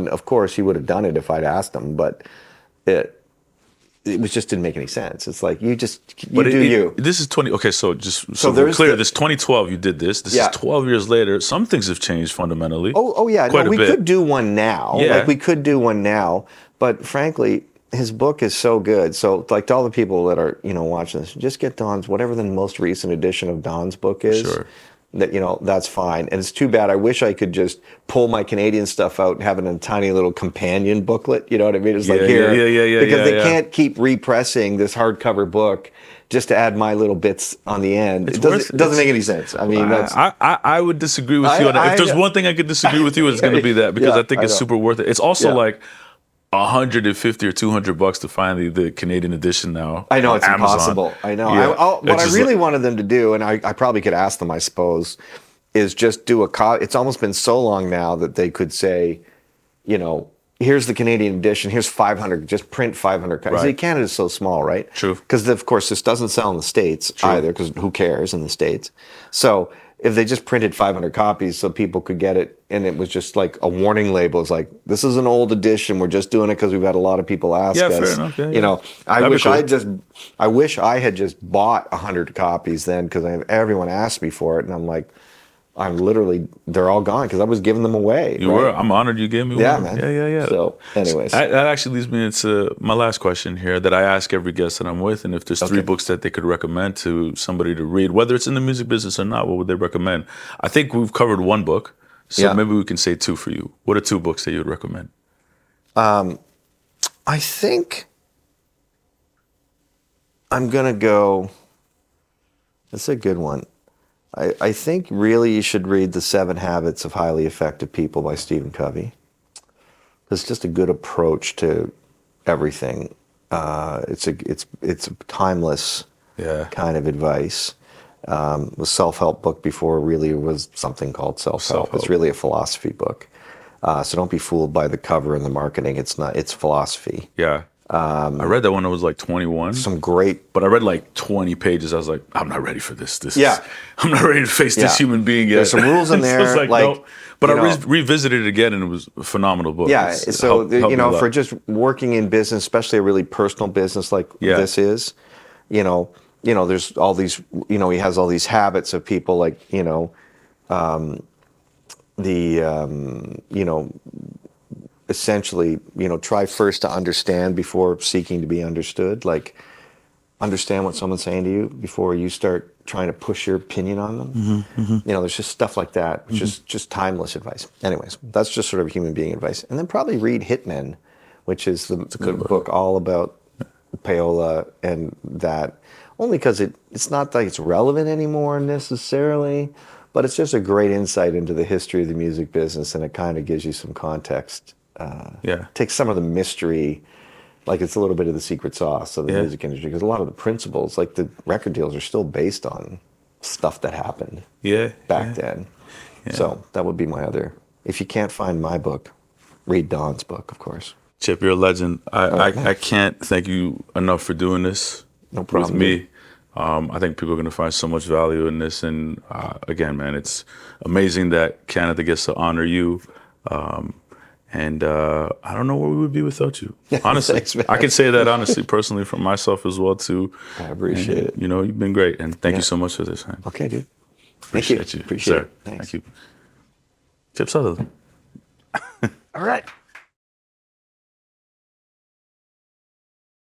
A: of course, he would have done it if I'd asked him, but it just didn't make any sense. It's like, you do you.
B: This is 20, okay, so just so we're clear, this 2012 you did this. This is 12 years later. Some things have changed fundamentally.
A: Oh yeah,
B: quite a bit.
A: could do one now.
B: Yeah.
A: Like, we could do one now, but frankly, his book is so good. So, like, to all the people that are, watching this, just get Don's, whatever the most recent edition of Don's book is.
B: Sure.
A: That, that's fine. And it's too bad. I wish I could just pull my Canadian stuff out and have it in a tiny little companion booklet. You know what I mean? It's like, here.
B: Yeah.
A: Because they can't keep repressing this hardcover book just to add my little bits on the end. It doesn't make any sense. I mean,
B: I would disagree with you on that. If there's one thing I could disagree with you, it's going to be that, because I think it's super worth it. It's also like $150 or $200 to find the Canadian edition now.
A: I know, it's
B: Amazon.
A: Impossible. I know.
B: Yeah.
A: What I really wanted them to do, and I probably could ask them, I suppose, is just do it's almost been so long now that they could say, here's the Canadian edition, here's 500, just print 500 copies.
B: Right.
A: See, Canada's so small, right?
B: True.
A: Because, of course, this doesn't sell in the States either, because who cares in the States? So if they just printed 500 copies so people could get it, and it was just like a warning label, it's like, this is an old edition, we're just doing it because we've had a lot of people ask us.
B: Fair enough. Yeah.
A: I wish I had just bought 100 copies then, because everyone asked me for it, and I'm like, they're all gone because I was giving them away.
B: You were. I'm honored you gave me one.
A: Yeah, man.
B: Yeah.
A: So, anyways.
B: That actually leads me into my last question here that I ask every guest that I'm with. And if there's 3 books that they could recommend to somebody to read, whether it's in the music business or not, what would they recommend? I think we've covered 1 book. So maybe we can say 2 for you. What are 2 books that you would recommend?
A: I think I'm going to go, that's a good one. I think really you should read The 7 Habits of Highly Effective People by Stephen Covey. It's just a good approach to everything. It's a timeless kind of advice. The self-help book before really was something called self-help. It's really a philosophy book. So don't be fooled by the cover and the marketing. It's not. It's philosophy.
B: Yeah. I read that when I was like 21.
A: Some great,
B: but I read like 20 pages. I was like, I'm not ready for this. I'm not ready to face this human being yet.
A: There's some rules in there.
B: So no. But I revisited it again, and it was a phenomenal book.
A: Yeah. So helped for just working in business, especially a really personal business like this is, there's all these, he has all these habits of people like, essentially, try first to understand before seeking to be understood. Like, understand what someone's saying to you before you start trying to push your opinion on them. There's just stuff like that, which is just timeless advice. Anyways, that's just sort of human being advice. And then probably read Hitmen, which is the book all about payola and that. Only because it's not like it's relevant anymore necessarily, But it's just a great insight into the history of the music business, and it kind of gives you some context. Takes some of the mystery, like it's a little bit of the secret sauce of the music industry, because a lot of the principles, like the record deals, are still based on stuff that happened back then. So that would be my other. If you can't find my book, read Don's book, of course.
B: Chip, you're a legend. I can't thank you enough for doing this with me. I think people are going to find so much value in this. And again, man, it's amazing that Canada gets to honor you. And I don't know where we would be without you. Honestly, thanks, I can say that honestly, personally, for myself as well, too.
A: I appreciate it.
B: You know, you've been great. And thank you so much for this, man.
A: Okay, dude.
B: Appreciate you.
A: Appreciate
B: it.
A: Thanks.
B: Thank you. Chip Sutherland.
A: All right.